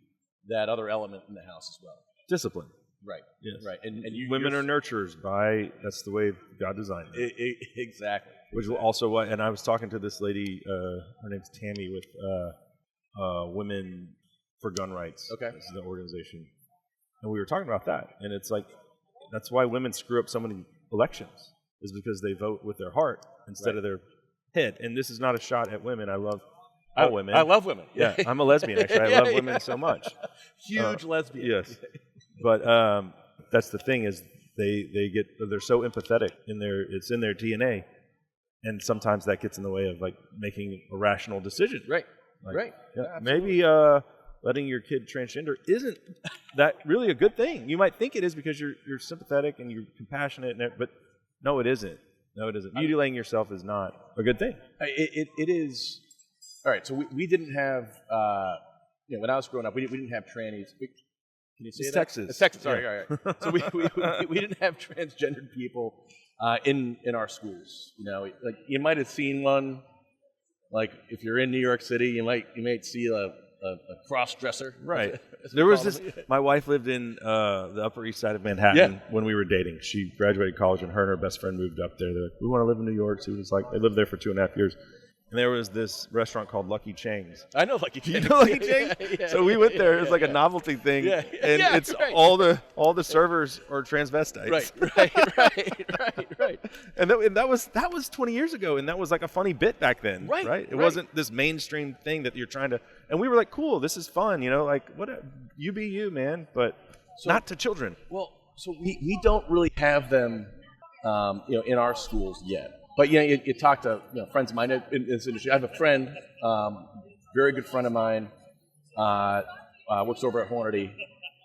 that other element in the house as well.
Discipline.
Right.
Yes.
Right. And
women are nurturers that's the way God designed them.
Exactly.
Which will also and I was talking to this lady, her name's Tammy with Women for Gun Rights.
Okay.
This is the organization. And we were talking about that. And it's like that's why women screw up so many elections, is because they vote with their heart instead of their head. And this is not a shot at women. I love all women.
I love women.
Yeah. I'm a lesbian actually. I love women so much.
Huge lesbian.
Yes. But that's the thing is they're so empathetic it's in their DNA, and sometimes that gets in the way of like making a rational decision.
Right.
Like,
Right.
Yeah,
Yeah,
maybe letting your kid transgender isn't that really a good thing. You might think it is because you're sympathetic and you're compassionate, but no, it isn't. No, it isn't. Mutilating yourself is not a good thing.
It is. All right. So we didn't have. When I was growing up, we didn't have trannies. Can you say
It's
that?
Texas.
It's Texas. Sorry.
Yeah.
All right. So we didn't have transgendered people in our schools. Like you might have seen one. Like if you're in New York City, you might see a cross-dresser.
Right. There was this. My wife lived in the Upper East Side of Manhattan when we were dating. She graduated college, and her and her best friend moved up there. They're like, we want to live in New York. So was like, they lived there for 2.5 years. And there was this restaurant called Lucky Chang's.
I know Lucky Chang's.
You know Lucky Chang's? So we went there. It was like a novelty thing.
Yeah.
And it's
right.
all the servers are transvestites.
Right.
And that was 20 years ago, and that was like a funny bit back then. Right. It wasn't this mainstream thing that you're trying to. And we were like, cool, this is fun, like you be you, man, but not to children.
Well, so we don't really have them, in our schools yet. But you talk to friends of mine in this industry. I have a friend, very good friend of mine, works over at Hornady,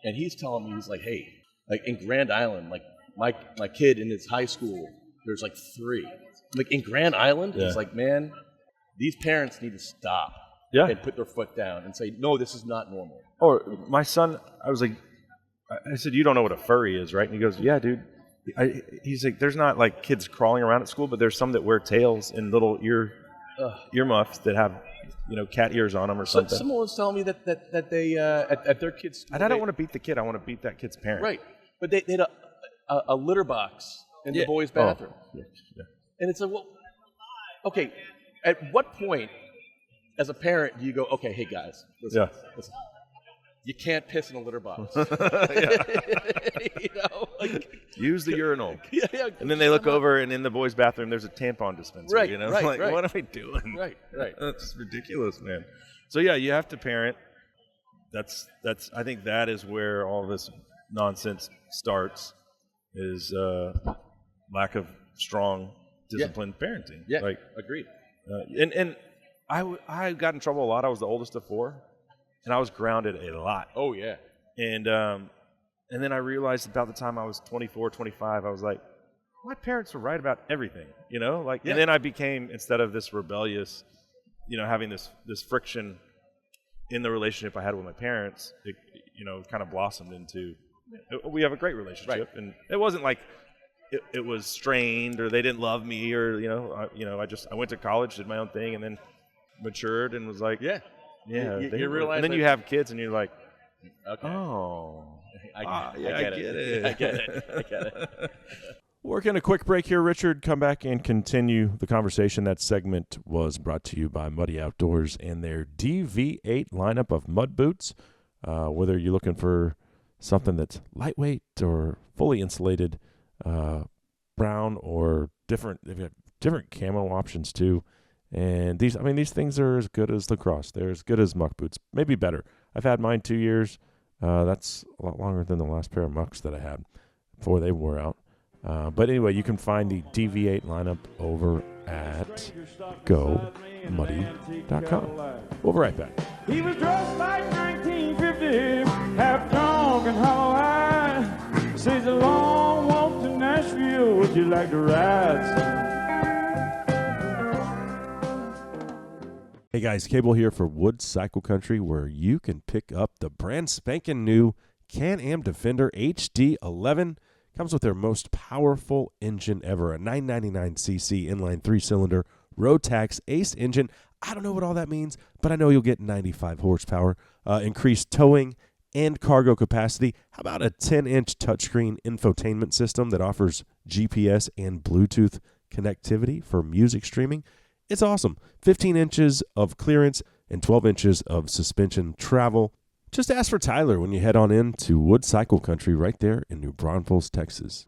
and he's telling me, he's like, hey, like in Grand Island, like my kid in his high school, there's like 3. Like in Grand Island, it's like, man, these parents need to stop and put their foot down and say, no, this is not normal.
Or my son, I was like, I said, you don't know what a furry is, right? And he goes, yeah, dude. He's like, there's not like kids crawling around at school, but there's some that wear tails and little earmuffs that have, cat ears on them or something.
Someone was telling me that they at their kids' school,
and I don't want to beat the kid. I want to beat that kid's parent.
Right, but they had a litter box in the boys' bathroom, and it's like, well, okay. At what point, as a parent, do you go, okay, hey guys, listen. You can't piss in a litter box.
Use the urinal.
Yeah.
And then they look over, and in the boys' bathroom, there's a tampon dispenser.
Right.
Like, what am I doing?
Right.
That's ridiculous, man. So yeah, you have to parent. That's. I think that is where all this nonsense starts. Is lack of strong, disciplined parenting.
Yeah. Agreed.
And I got in trouble a lot. I was the oldest of 4. And I was grounded a lot.
Oh, yeah.
And then I realized about the time I was 24, 25, I was like, my parents were right about everything, And then I became, instead of this rebellious, having this friction in the relationship I had with my parents, it kind of blossomed into, we have a great relationship. Right. And it wasn't like it was strained or they didn't love me or, I went to college, did my own thing, and then matured and was like, you realize, and then you have kids, and you're like,
okay.
Oh,
I get it.
Working a quick break here, Richard. Come back and continue the conversation. That segment was brought to you by Muddy Outdoors and their DV8 lineup of mud boots. Whether you're looking for something that's lightweight or fully insulated, brown or different, they've got different camo options too. And these things are as good as lacrosse. They're as good as muck boots, maybe better. I've had mine 2 years. That's a lot longer than the last pair of mucks that I had before they wore out. But anyway, you can find the DV8 lineup over at GoMuddy.com. We'll be right back.
He was dressed like 1950, half drunk and hollow-eyed. Says a long walk to Nashville, would you like to ride, son?
Hey guys, Cable here for Wood Cycle Country, where you can pick up the brand spanking new Can-Am Defender HD11. Comes with their most powerful engine ever, a 999cc inline 3-cylinder Rotax Ace engine. I don't know what all that means, but I know you'll get 95 horsepower, increased towing, and cargo capacity. How about a 10-inch touchscreen infotainment system that offers GPS and Bluetooth connectivity for music streaming? It's awesome. 15 inches of clearance and 12 inches of suspension travel. Just ask for Tyler when you head on in to Wood Cycle Country right there in New Braunfels, Texas.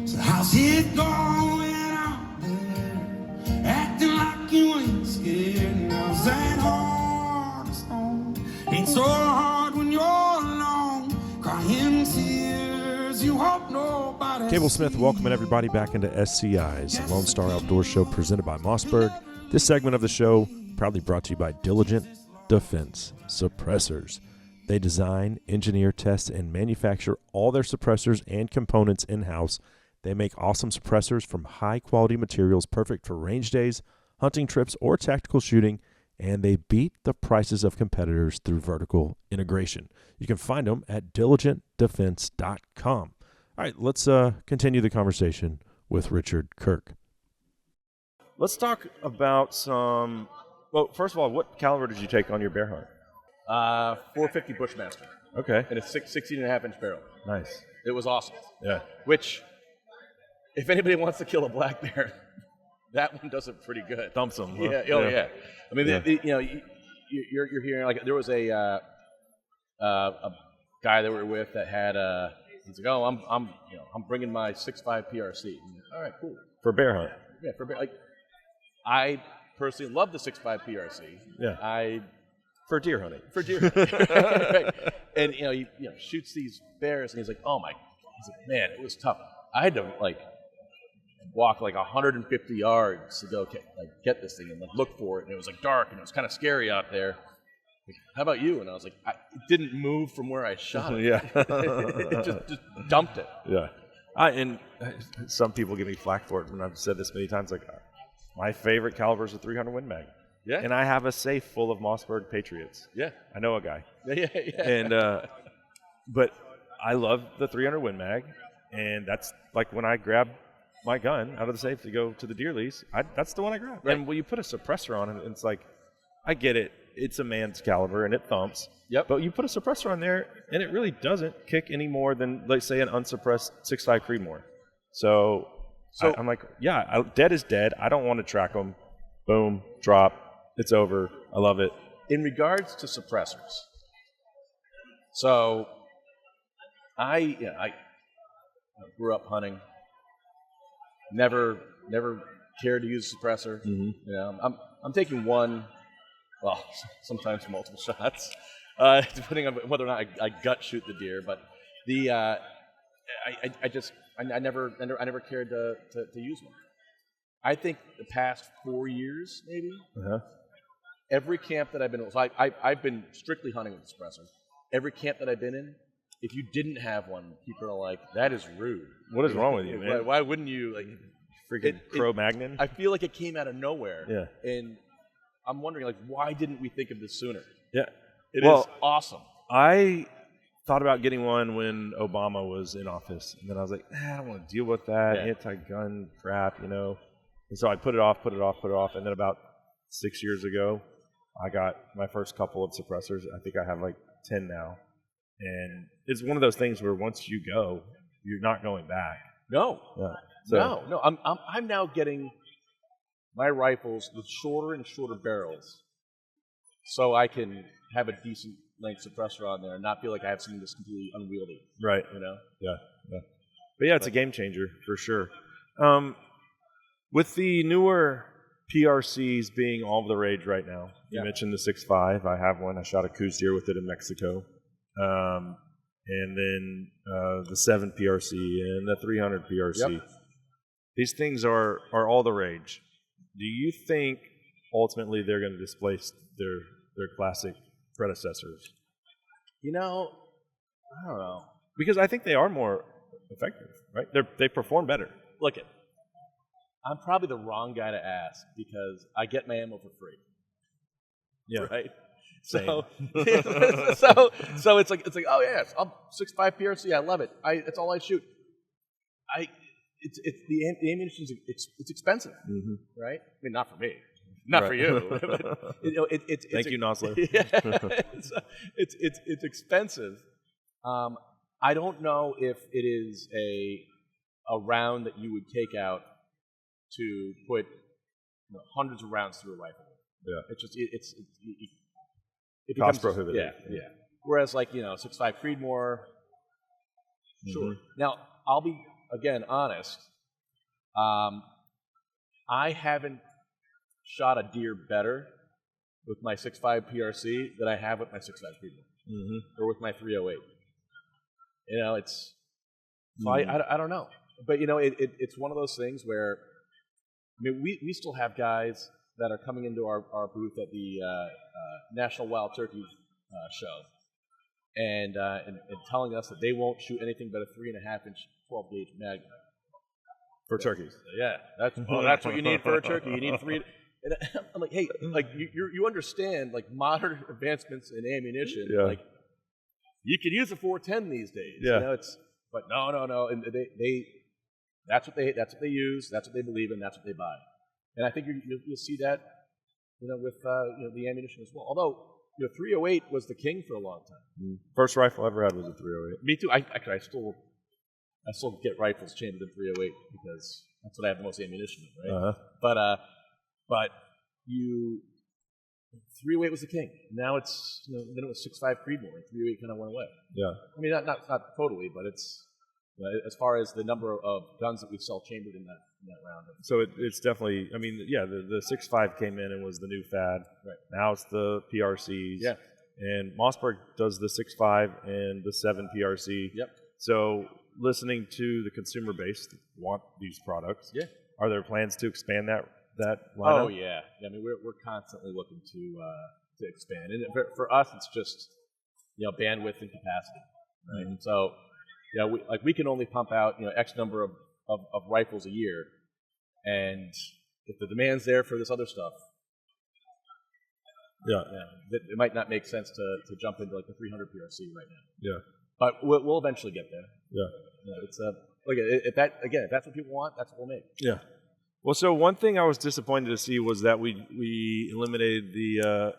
So how's it going out there? Acting like you ain't scared. Now that hard song ain't so hard when you're alone. Crying tears you hope nobody
Cable Smith welcoming everybody back into SCI's Lone Star Outdoor Show presented by Mossberg. This segment of the show proudly brought to you by Diligent Defense Suppressors. They design, engineer, test, and manufacture all their suppressors and components in-house. They make awesome suppressors from high-quality materials perfect for range days, hunting trips, or tactical shooting, and they beat the prices of competitors through vertical integration. You can find them at diligentdefense.com. All right, let's continue the conversation with Richard Kirk. Let's talk about some. Well, first of all, what caliber did you take on your bear hunt?
450 Bushmaster.
Okay.
And a 16.5-inch barrel.
Nice.
It was awesome.
Yeah.
Which, if anybody wants to kill a black bear, that one does it pretty good.
Dumps them. Huh?
Yeah. Oh, yeah. I mean, you're hearing, like, there was a guy that we were with that had he's like, oh, I'm bringing my 6.5 PRC. And, all right, cool.
For bear hunt.
Yeah, for bear. Like, I personally love the 6.5 PRC.
Yeah. For deer hunting.
For deer hunting. Right. And he shoots these bears, and he's like, oh my. He's like, man, it was tough. I had to walk 150 yards to go get this thing and look for it, and it was dark and it was kind of scary out there. Like, how about you? And I was like, it didn't move from where I shot it.
Yeah.
It just dumped it.
Yeah. And some people give me flack for it, and I've said this many times. My favorite caliber is a 300 Win Mag.
Yeah.
And I have a safe full of Mossberg Patriots.
Yeah.
I know a guy.
Yeah.
And but I love the 300 Win Mag, and that's when I grab my gun out of the safe to go to the deer lease, that's the one I grab.
Right.
And when you put a suppressor on it, it's I get it. It's a man's caliber, and it thumps.
Yep.
But you put a suppressor on there, and it really doesn't kick any more than, let's say, an unsuppressed 6.5 Creedmoor. So I'm dead is dead. I don't want to track them. Boom, drop. It's over. I love it.
In regards to suppressors, so I grew up hunting. Never cared to use a suppressor.
Mm-hmm.
I'm taking one, well, sometimes multiple shots, depending on whether or not I gut shoot the deer. But I never cared to use one. I think the past 4 years, maybe. Every camp that I've been in, so I've been strictly hunting with a suppressor. Every camp that I've been in, if you didn't have one, people are like, that is rude.
What is wrong with you, man?
Why wouldn't you,
freaking Cro-Magnon?
I feel like it came out of nowhere.
Yeah.
And I'm wondering, why didn't we think of this sooner?
Yeah.
It is awesome.
I thought about getting one when Obama was in office, and then I was like, I don't want to deal with that anti-gun crap, And so I put it off, and then about 6 years ago, I got my first couple of suppressors. I think I have 10 now. And it's one of those things where once you go, you're not going back.
No.
Yeah.
No. I'm now getting my rifles with shorter and shorter barrels so I can have a decent length suppressor on there and not feel like I have something that's completely unwieldy.
Right. Yeah. But yeah, it's a game changer for sure. With the newer PRCs being all the rage right now, you mentioned the 6.5. I have one. I shot a Coues deer with it in Mexico. And then the 7 PRC and the 300 PRC. Yep. These things are all the rage. Do you think ultimately they're going to displace their classic predecessors?
I don't know.
Because I think they are more effective, right? They perform better.
Look, I'm probably the wrong guy to ask because I get my ammo for free.
Yeah.
Right?
Same.
So it's like oh yes, I'm 6.5 PRC. I love it. That's all I shoot. It's the ammunition is expensive, right? I mean, not for me, not for you. But, it's
Thank you, Nosler.
It's expensive. I don't know if it is a round that you would take out to put hundreds of rounds through a rifle.
Yeah.
It's just it
cost
becomes,
prohibitive.
Yeah. Whereas 6.5 Creedmoor, sure. Now I'll be again honest. I haven't shot a deer better with my 6.5 PRC than I have with my 6.5 Creedmoor or with my 308. It's so I don't know. But it's one of those things where, I mean, we still have guys that are coming into our booth at the National Wild Turkey show, and telling us that they won't shoot anything but a 3.5-inch 12-gauge mag
For turkeys.
Yeah, that's what you need for a turkey. You need 3. And I'm like, hey, like you understand like modern advancements in ammunition.
Yeah.
Like you could use a 410 these days.
Yeah.
But no, and they that's what they use. That's what they believe in. That's what they buy. And I think you'll see that, with the ammunition as well. Although 308 was the king for a long time.
First rifle I ever had was a 308.
Me too. I still get rifles chambered in 308 because that's what I have the most ammunition in, right?
Uh-huh.
But 308 was the king. Now it's then it was 6.5 Creedmoor, and 308 kind of went away.
Yeah.
I mean, not totally, but it's as far as the number of guns that we sell chambered in that round.
So it's definitely. I mean, yeah, the 6.5 came in and was the new fad.
Right.
Now it's the PRCs.
Yeah.
And Mossberg does the 6.5 and the 7 PRC.
Yep.
So listening to the consumer base that want these products.
Yeah.
Are there plans to expand that lineup?
Oh yeah. I mean, we're constantly looking to expand, and for us, it's just bandwidth and capacity, right? And so we can only pump out X number of rifles a year, and if the demand's there for this other stuff, it might not make sense to jump into like the 300 PRC right now.
Yeah.
But we'll eventually get there.
Yeah.
It's if that's what people want, that's what we'll make.
Yeah. Well, so one thing I was disappointed to see was that we eliminated the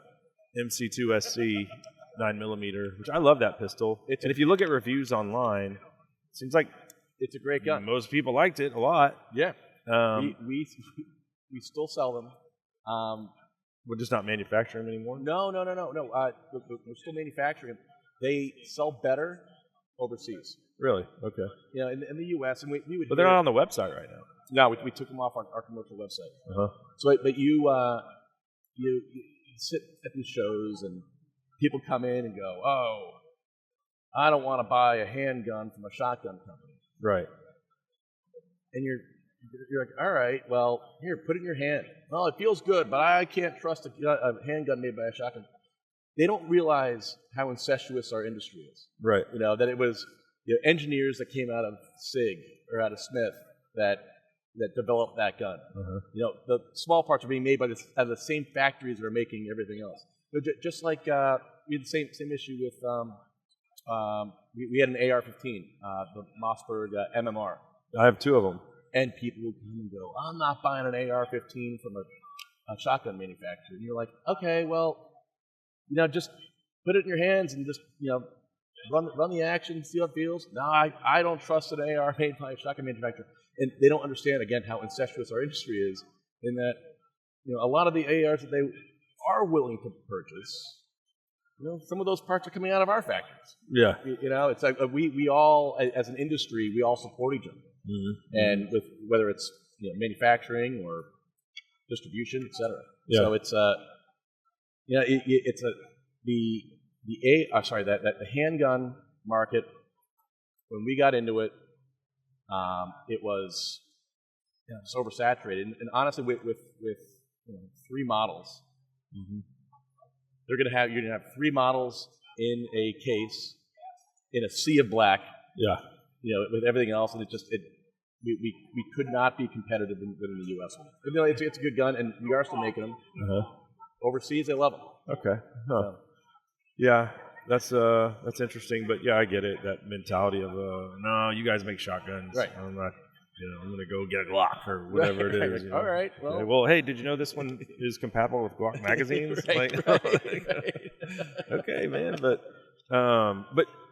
MC2 SC 9mm, which I love that pistol. And if you look at reviews online, it seems like
it's a great gun.
Most people liked it a lot.
Yeah. We still sell them.
We're just not manufacturing them anymore?
No. We're still manufacturing them. They sell better overseas.
Really? Okay.
In the U.S. and we would.
But they're not on the website right now.
No, we took them off our commercial website.
Uh-huh.
So, but you sit at these shows and people come in and go, "Oh, I don't want to buy a handgun from a shotgun company."
Right.
And you're like, "All right, well, here, put it in your hand." Well, it feels good, but I can't trust a handgun made by a shotgun. They don't realize how incestuous our industry is.
Right.
That it was engineers that came out of SIG or out of Smith that developed that gun.
Uh-huh.
The small parts are being made by out of the same factories that are making everything else. Just like we had the same issue with we had an AR-15, the Mossberg MMR.
I have 2 of them.
And people would come and go, "I'm not buying an AR-15 from a shotgun manufacturer." And you're like, "Okay, well, just put it in your hands and just run the action, see how it feels." No, I don't trust an AR made by a shotgun manufacturer. And they don't understand, again, how incestuous our industry is, in that a lot of the ARs that they are willing to purchase, some of those parts are coming out of our factories.
Yeah.
It's like we all, as an industry, we all support each other.
Mm-hmm.
And with whether it's manufacturing or distribution, et cetera.
Yeah.
So it's the handgun market, when we got into it, it was just oversaturated, and honestly, with 3 models, you're gonna have 3 models in a case in a sea of black.
Yeah.
With everything else, and we could not be competitive within the U.S. with it. It's a good gun, and we are still making them.
Uh-huh.
Overseas, they love them.
Okay. Huh. Yeah. That's interesting, but yeah, I get it. That mentality of no, you guys make shotguns.
Right.
I'm not. I'm gonna go get a Glock or whatever it is.
All right. Well,
well, hey, did you know this one is compatible with Glock magazines?
Right.
Okay, man. But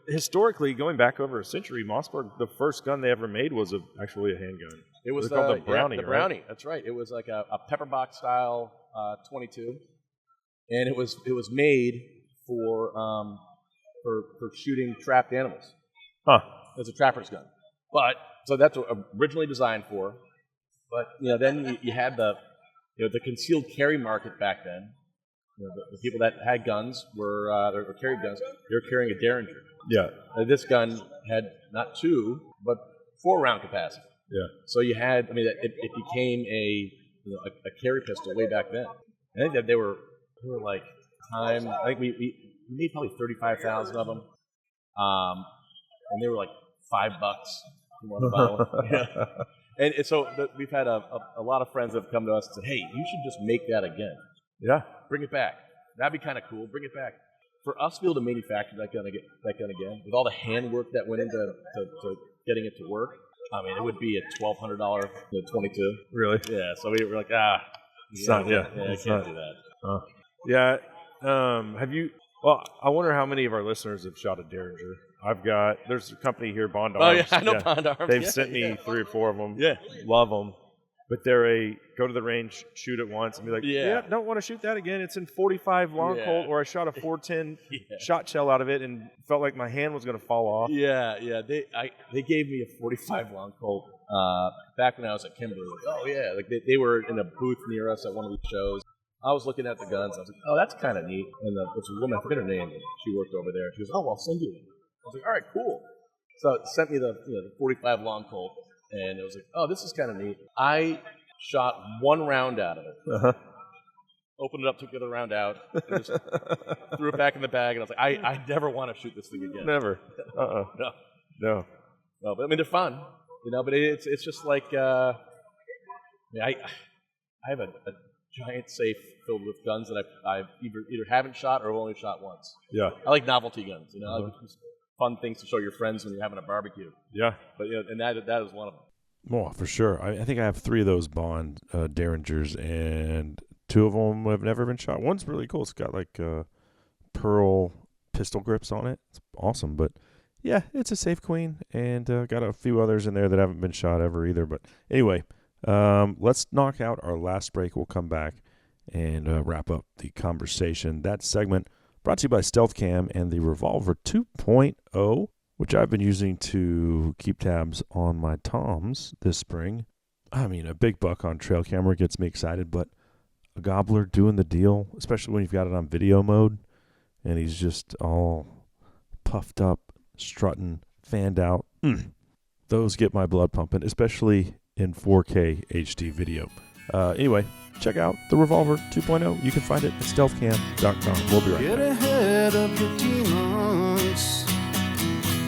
historically, going back over a century, Mossberg, the first gun they ever made was actually a handgun.
It was
called the Brownie.
The Brownie. Right? That's right. It was like a pepperbox style 22, and it was made for shooting trapped animals.
Huh.
It was a trapper's gun. But so that's what originally designed for. But then you had the concealed carry market back then. The people that had guns or carried guns. They were carrying a Derringer.
Yeah.
This gun had not 2 but 4 round capacity.
Yeah.
So you had, I mean, it became a carry pistol way back then. I think that they were like time. I think we made probably 35,000 of them, and they were like $5 for one bottle. Yeah. And so we've had a lot of friends that have come to us and said, "Hey, you should just make that again.
Yeah.
Bring it back. That'd be kind of cool. Bring it back." For us to be able to manufacture that gun again, with all the handwork that went into to getting it to work, I mean, it would be a $1,200 .22.
Really?
Yeah. So we were like,
It's not. Yeah.
I
It's
can't
not.
do that.
Yeah. Have you? Well, I wonder how many of our listeners have shot a Derringer. There's a company here, Bond Arms.
Oh yeah, I know Bond Arms.
They've
Yeah,
sent me
yeah.
3 or 4 of them.
Yeah.
Love them. But they're go to the range, shoot it once, and be like,
Yeah.
don't want to shoot that again. It's in 45 long
Yeah.
Colt, or I shot a 410
Yeah.
shot shell out of it and felt like my hand was going to fall off.
Yeah. They gave me a 45 long Colt back when I was at Kimber. Like, oh yeah, like they were in a booth near us at one of these shows. I was looking at the guns. I was like, oh, that's kind of neat. And there's a woman, I forget her name, but she worked over there. She goes, oh, I'll send you one. I was like, all right, cool. So it sent me the 45 long Colt, and it was like, oh, this is kind of neat. I shot 1 round out of it.
Uh-huh.
Opened it up, took the other round out, and just threw it back in the bag. And I was like, I never want to shoot this thing again.
Never. No.
No, but I mean, they're fun, but it's just like, I have a giant safe filled with guns that I've either haven't shot or only shot once.
Yeah.
I like novelty guns, I like just fun things to show your friends when you're having a barbecue.
Yeah.
But and that is one of them.
Well, for sure. I think I have 3 of those Bond Derringers, and 2 of them have never been shot. One's really cool. It's got like pearl pistol grips on it. It's awesome. But yeah, it's a safe queen, and got a few others in there that haven't been shot ever either. But anyway, let's knock out our last break. We'll come back and wrap up the conversation. That segment brought to you by Stealth Cam and the Revolver 2.0, which I've been using to keep tabs on my toms this spring. I mean, a big buck on trail camera gets me excited, but a gobbler doing the deal, especially when you've got it on video mode, and he's just all puffed up, strutting, fanned out. Those get my blood pumping, especially in 4K HD video. Anyway, check out the Revolver 2.0. You can find it at stealthcam.com. We'll be right
Get
back.
ahead of your demons.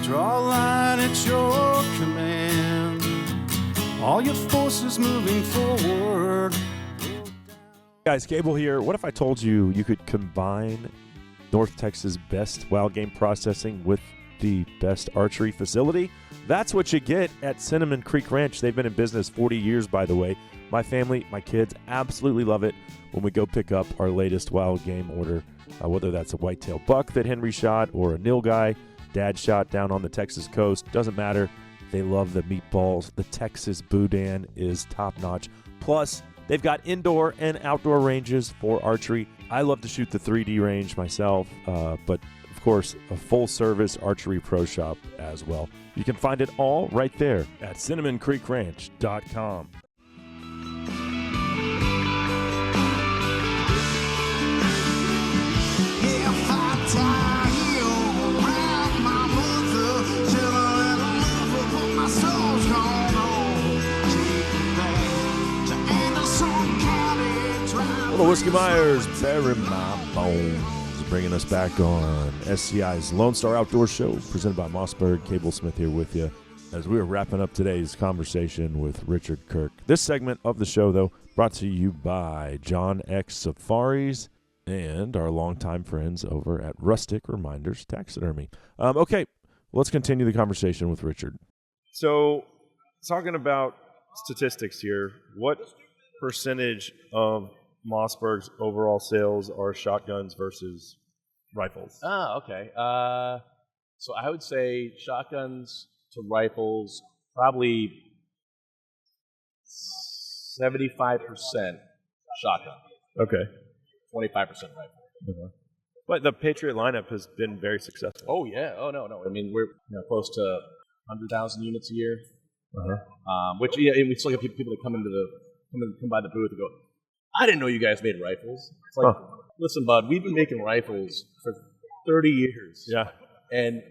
Draw a line at your command. All your forces moving forward.
Guys, Cable here. What if I told you you could combine North Texas' best wild game processing with the best archery facility? That's what you get at Cinnamon Creek Ranch. They've been in business 40 years, by the way. My family, my kids absolutely love it when we go pick up our latest wild game order, whether that's a whitetail buck that Henry shot or a nilgai Dad shot down on the Texas coast. Doesn't matter. They love the meatballs. The Texas Boudin is top-notch. Plus, they've got indoor and outdoor ranges for archery. I love to shoot the 3D range myself, but of course, a full-service archery pro shop as well. You can find it all right there at cinnamoncreekranch.com. Well, the Whiskey Myers, Bury My Bones, bringing us back on SCI's Lone Star Outdoor Show, presented by Mossberg. Cable Smith here with you as we are wrapping up today's conversation with Richard Kirk. This segment of the show, though, brought to you by John X Safaris and our longtime friends over at Rustic Reminders Taxidermy. Okay, let's continue the conversation with Richard. So, talking about statistics here, what percentage of Mossberg's overall sales are shotguns versus rifles?
Okay. So I would say shotguns to rifles, probably 75% shotgun,
Okay.
25% rifle.
But the Patriot lineup has been very successful.
Oh yeah. Oh no. I mean, we're close to 100,000 units a year. Which and we still get people that come by the booth and go, I didn't know you guys made rifles. It's like, listen, bud, we've been making rifles for 30 years.
Yeah.
And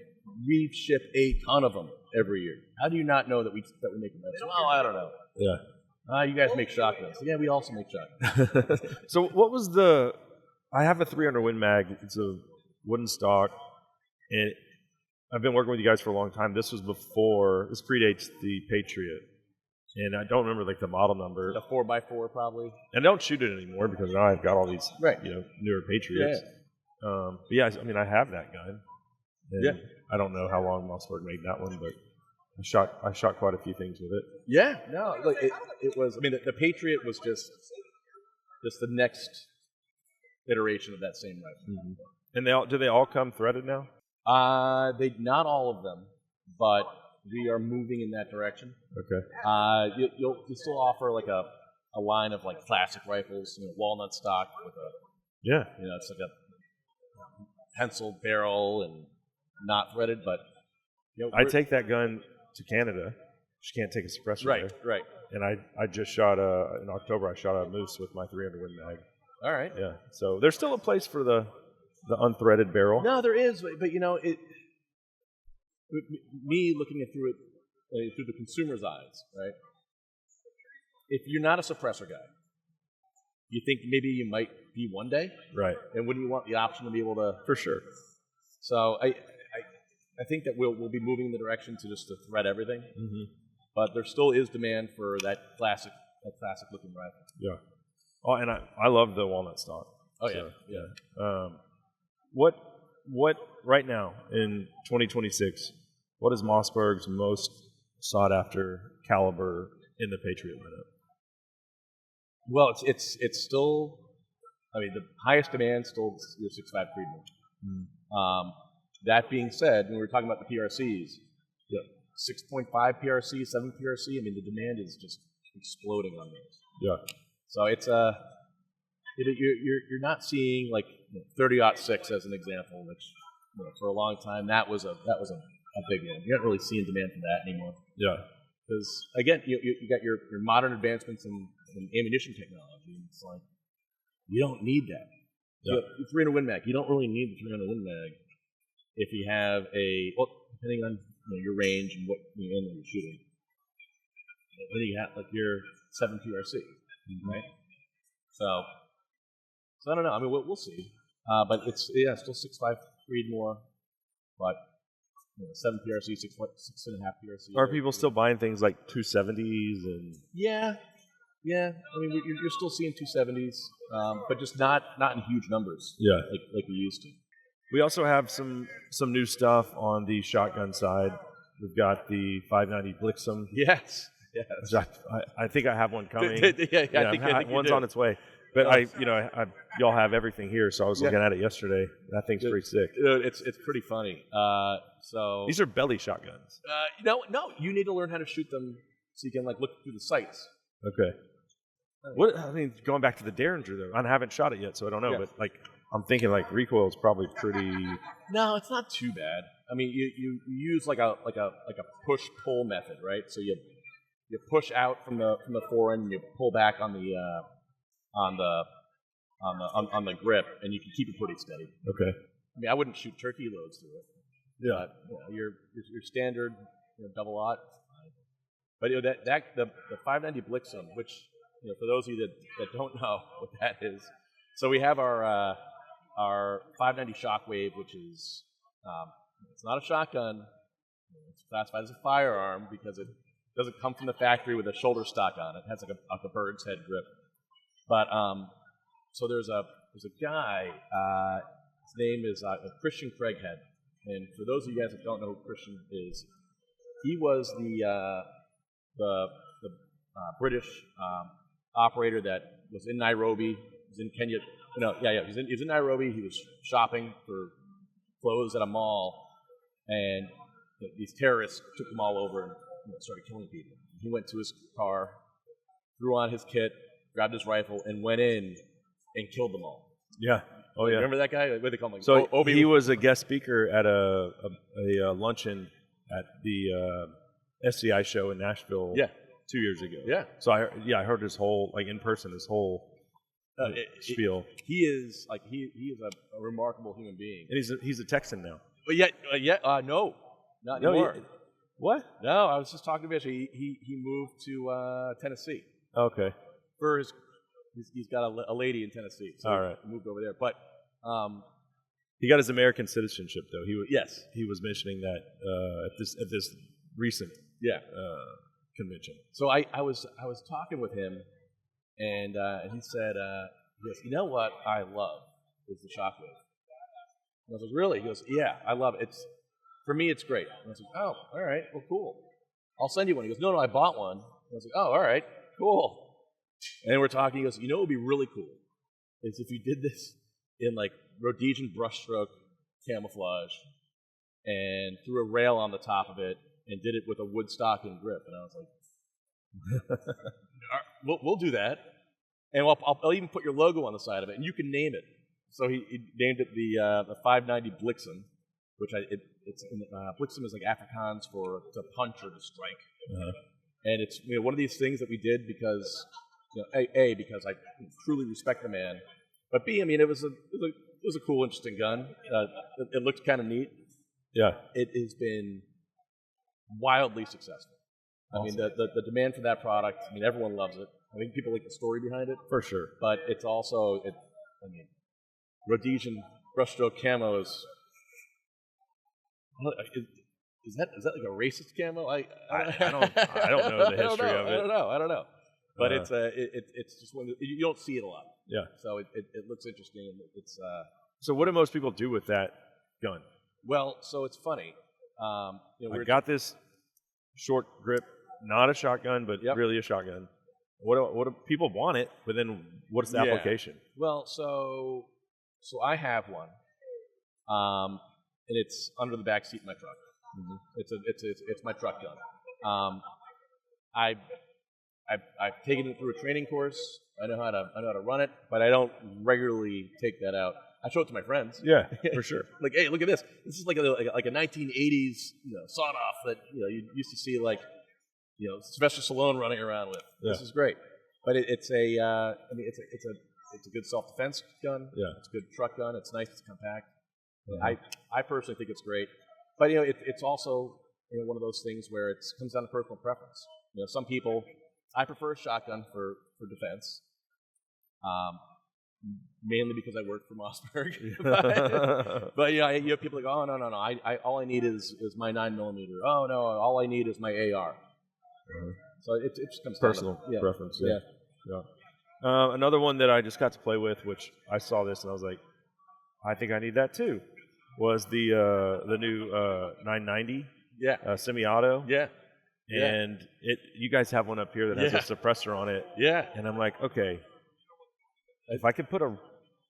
we've shipped a ton of them every year. How do you not know that we make them? Well, I don't know.
Yeah.
You guys make shotguns. Yeah, we also make shotguns.
So what was I have a 300 Win Mag. It's a wooden stock, and I've been working with you guys for a long time. This predates the Patriot, and I don't remember like the model number.
The 4x4 probably.
And I don't shoot it anymore because now I've got all these
right.
Newer Patriots.
Yeah.
But yeah, I mean I have that gun. And
yeah.
I don't know how long Mossberg made that one, but I shot quite a few things with it.
Yeah. No, like it was. I mean, the Patriot was just the next iteration of that same rifle.
Mm-hmm. And do they all come threaded now?
Not all of them, but we are moving in that direction.
Okay.
You'll still offer like a line of like classic rifles, walnut stock with it's like a pencil barrel and not threaded, but
I take that gun to Canada. Just can't take a suppressor there.
Right.
And I just shot in October. I shot a moose with my 300 Win Mag.
All right.
Yeah. So there's still a place for the unthreaded barrel.
No, there is, but me looking through the consumer's eyes, right? If you're not a suppressor guy, you think maybe you might be one day,
right?
And wouldn't you want the option to be able to?
For sure.
So I think that we'll be moving in the direction to thread everything, but there still is demand for that classic looking rifle.
Yeah. Oh, and I love the walnut stock.
Oh so, yeah.
What right now in 2026? What is Mossberg's most sought after caliber in the Patriot lineup?
Well, it's still. I mean, the highest demand still is your 6.5 Creedmoor. That being said, when we were talking about the PRCs, 6.5 PRC, 7 PRC. I mean, the demand is just exploding on those.
Yeah.
So it's you're not seeing like 30-06 as an example, which for a long time that was a big one. You're not really seeing demand for that anymore.
Yeah.
Because again, you got your modern advancements in ammunition technology, and it's like you don't need that.
Yeah.
So, 300 Win Mag, you don't really need the 300 Win Mag if you have depending on your range and what ammo you're shooting. Then you got like your 7 PRC, right? So I don't know. I mean, we'll see. But it's still 6.5 Creedmoor, but 7 PRC, 6.5 PRC.
Are people still buying things like 270s and?
Yeah. I mean, you're still seeing 270s, but just not in huge numbers.
Yeah,
like we used to.
We also have some new stuff on the shotgun side. We've got the 590 Bliksem.
Yes.
I think I have one coming.
I think
one's on its way. But y'all have everything here, so I was looking at it yesterday. That thing's pretty sick.
It's pretty funny. So
these are belly shotguns.
No, you need to learn how to shoot them so you can look through the sights.
Okay. Going back to the Derringer though, I haven't shot it yet, so I don't know.
Yeah.
But I'm thinking recoil is probably pretty.
No, it's not too bad. I mean, you use like a push pull method, right? So you push out from the forend and you pull back on the grip, and you can keep it pretty steady.
Okay.
I mean, I wouldn't shoot turkey loads through it.
Yeah.
But, your standard double aught. But the 590 Bliksem, which for those of you that don't know what that is, so we have our 590 Shockwave, which is it's not a shotgun. It's classified as a firearm because it doesn't come from the factory with a shoulder stock on it. It has like a bird's head grip. But so there's a guy. His name is Christian Craighead, and for those of you guys that don't know who Christian is, he was the British operator that was in Nairobi. He was in Kenya. He was in Nairobi. He was shopping for clothes at a mall, and these terrorists took them all over and started killing people. He went to his car, threw on his kit, grabbed his rifle, and went in and killed them all.
Yeah. Oh, yeah.
Remember that guy? What do they call him?
So he was a guest speaker at a luncheon at the SCI show in Nashville 2 years ago.
Yeah.
So I heard his whole, in person, his whole spiel.
He is a remarkable human being.
And he's a Texan now.
But no, not anymore.
What?
No, I was just talking to Bish. He moved to Tennessee
Okay.
for he's got a lady in Tennessee, so
All right.
he moved over there. But
He got his American citizenship, though.
yes,
He was mentioning that at this recent
yeah.
convention.
So I was talking with him, and he said, he goes, you know what I love is the shockwave. And I was like, really? He goes, yeah, I love it. For me, it's great. And I was like, oh, all right, well, cool. I'll send you one. He goes, no, I bought one. And I was like, oh, all right, cool. And then we're talking. He goes, you know what would be really cool is if you did this in like Rhodesian brushstroke camouflage and threw a rail on the top of it and did it with a wood stock and grip. And I was like, we'll do that. And I'll even put your logo on the side of it, and you can name it. So he named it the 590 Bliksem, which Bliksem is like Afrikaans for to punch or to strike.
Uh-huh.
And it's one of these things that we did because because I truly respect the man, but B, I mean it was a cool, interesting gun. It looked kind of neat.
Yeah.
It has been wildly successful.
Awesome.
I mean the demand for that product. I mean everyone loves it. I think people like the story behind it
For sure.
but it's also Rhodesian brushstroke camo is that like a racist camo? I
don't know the history of it.
I don't know. But it's just one you don't see it a lot.
Yeah.
So it looks interesting. And it's
So what do most people do with that gun?
well, so it's funny.
I got this short grip, not a shotgun, but
Yep.
really a shotgun. What do people want it? But then what's the
Yeah.
application?
Well, so I have one, and it's under the back seat of my truck.
Mm-hmm.
It's my truck gun. I've taken it through a training course. I know how to run it, but I don't regularly take that out. I show it to my friends.
Yeah, for sure.
Like, hey, look at this. This is like a 1980s sawed off that you used to see like Sylvester Stallone running around with.
Yeah.
This is great, but it's a good self defense gun.
Yeah.
It's a good truck gun. It's nice. It's compact.
Uh-huh.
I personally think it's great, but it's also one of those things where it comes down to personal preference. Some people, I prefer a shotgun for defense. Mainly because I work for Mossberg, but you have people like, oh no, I all I need is my 9mm. Oh no, all I need is my AR.
Uh-huh.
So it just comes
Personal
down to,
preference.
Yeah.
Yeah. Another one that I just got to play with, which I saw this and I was like, I think I need that too, was the new 990 semi-auto.
Yeah.
And you guys have one up here that has a suppressor on it.
Yeah.
And I'm like, okay, if I could put a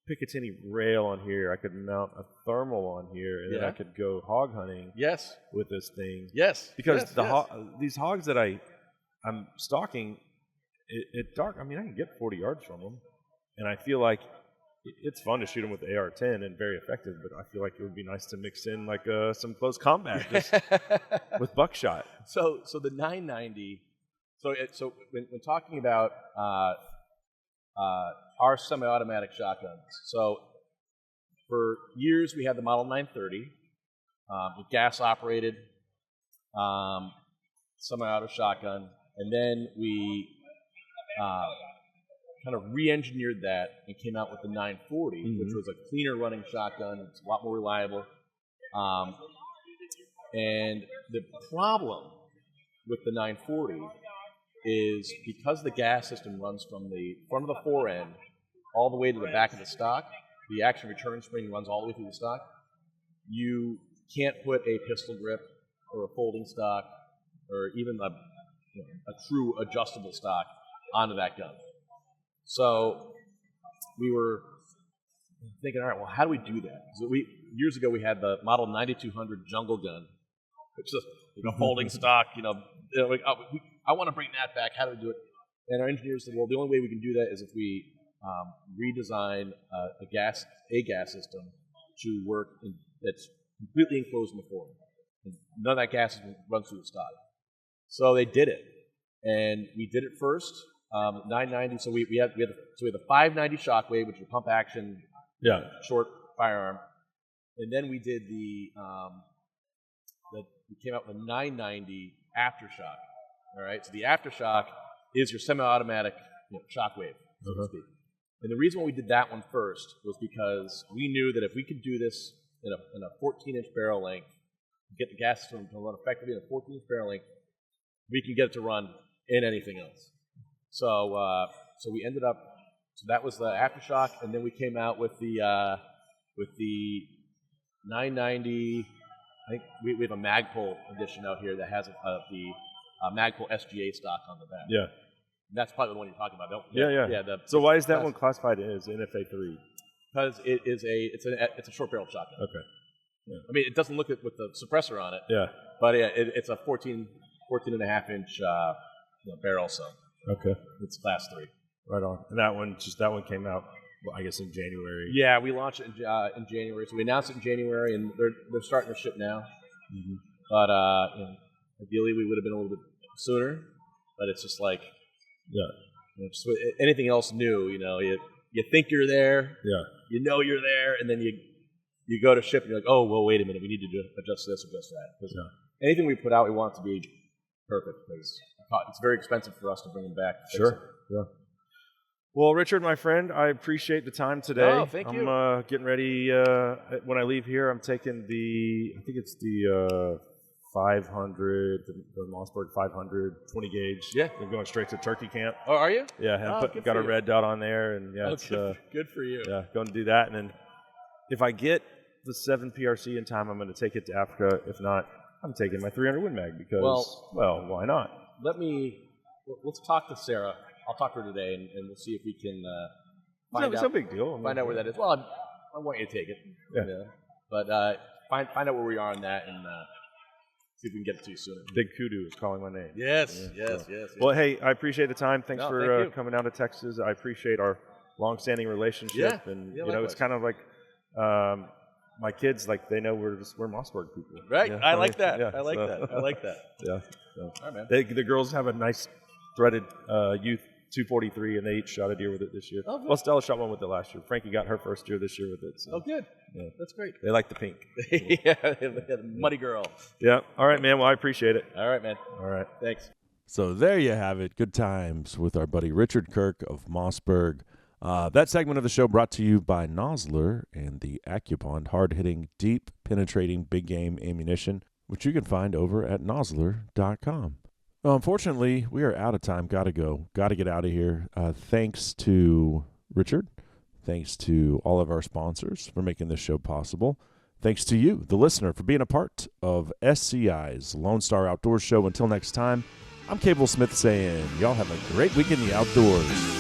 Picatinny rail on here, I could mount a thermal on here, and then I could go hog hunting
Yes.
with this thing.
Yes.
Because
yes.
These hogs that I'm stalking at dark, I mean, I can get 40 yards from them, and I feel like it's fun to shoot them with the AR-10 and very effective, but I feel like it would be nice to mix in like some close combat just with buckshot.
So the 990. So when talking about our semi-automatic shotguns. So for years we had the Model 930, gas operated semi-auto shotgun, and then we kind of re-engineered that and came out with the 940, which was a cleaner running shotgun. It's a lot more reliable. And the problem with the 940 is because the gas system runs from the front of the fore end all the way to the back of the stock, the action return spring runs all the way through the stock, you can't put a pistol grip or a folding stock or even a true adjustable stock onto that gun. So we were thinking, all right, well, how do we do that? So years ago we had the Model 9200 jungle gun, which is a folding stock. I want to bring that back. How do we do it? And our engineers said, well, the only way we can do that is if we redesign a gas system to work that's completely enclosed in the fore. None of that gas runs through the stock. So they did it, and we did it first. 990. So we had the 590 Shockwave, which is a pump action, short firearm, and then we did the we came out with a 990 aftershock. All right, so the aftershock is your semi-automatic shockwave, so to speak. And the reason why we did that one first was because we knew that if we could do this in a 14-inch barrel length, get the gas system to run effectively in a 14-inch barrel length, we can get it to run in anything else. So we ended up. So that was the aftershock, and then we came out with the 990. I think we have a Magpul edition out here that has the Magpul SGA stock on the back.
Yeah.
And that's probably the one you're talking about, don't
you? Yeah. So why is that one classified as NFA 3?
Because it's a short barrel shotgun.
Okay. Yeah.
I mean, it doesn't look with the suppressor on it.
Yeah.
But it's a 14 and a half inch barrel, so.
Okay.
It's class 3.
Right on. And that one came out, well, I guess, in January.
Yeah, we launched it in January. So we announced it in January, and they're starting to ship now. Mm-hmm. But ideally, we would have been a little bit sooner. But it's just like, just anything else new, you think you're there, you know you're there, and then you go to ship, and you're like, oh, well, wait a minute, we need to adjust this, adjust that. Because anything we put out, we want it to be perfect, because it's very expensive for us to bring them back.
Sure. Yeah. Well, Richard, my friend, I appreciate the time today.
Oh, thank you.
I'm getting ready. When I leave here, I'm taking I think it's the 500, the Mossberg 500, 20 gauge.
Yeah.
I'm going straight to turkey camp.
Oh, are you?
Yeah, got a red dot on there, and it's
good for you.
Yeah, going to do that, and then if I get the 7 PRC in time, I'm going to take it to Africa. If not, I'm taking my 300 Win Mag because, well, why not?
Let's talk to Sarah. I'll talk to her today, and we'll see if we can find out.
It's no big deal.
Find out where that is. Well, I want you to take it. Yeah. But find out where we are on that, and see if we can get it to you sooner.
Big Kudu is calling my name.
Yes.
Well, hey, I appreciate the time. Thanks for coming down to Texas. I appreciate our long-standing relationship, and it's kind of like my kids, like they know we're Mossberg people.
Right.
Yeah,
I like that.
Yeah,
I like that.
Yeah. So.
All right, man.
The girls have a nice threaded youth 243, and they each shot a deer with it this year.
Oh, good.
Well, Stella shot one with it last year. Frankie got her first deer this year with it. So.
Oh, good.
Yeah.
That's great.
They like the pink.
The muddy girl.
Yeah. All right, man. Well, I appreciate it.
All right, man.
All right.
Thanks.
So there you have it. Good times with our buddy Richard Kirk of Mossberg. That segment of the show brought to you by Nosler and the AccuPond hard-hitting, deep, penetrating big game ammunition, which you can find over at nosler.com. Unfortunately, we are out of time. Got to go. Got to get out of here. Thanks to Richard. Thanks to all of our sponsors for making this show possible. Thanks to you, the listener, for being a part of SCI's Lone Star Outdoors Show. Until next time, I'm Cable Smith saying y'all have a great week in the outdoors.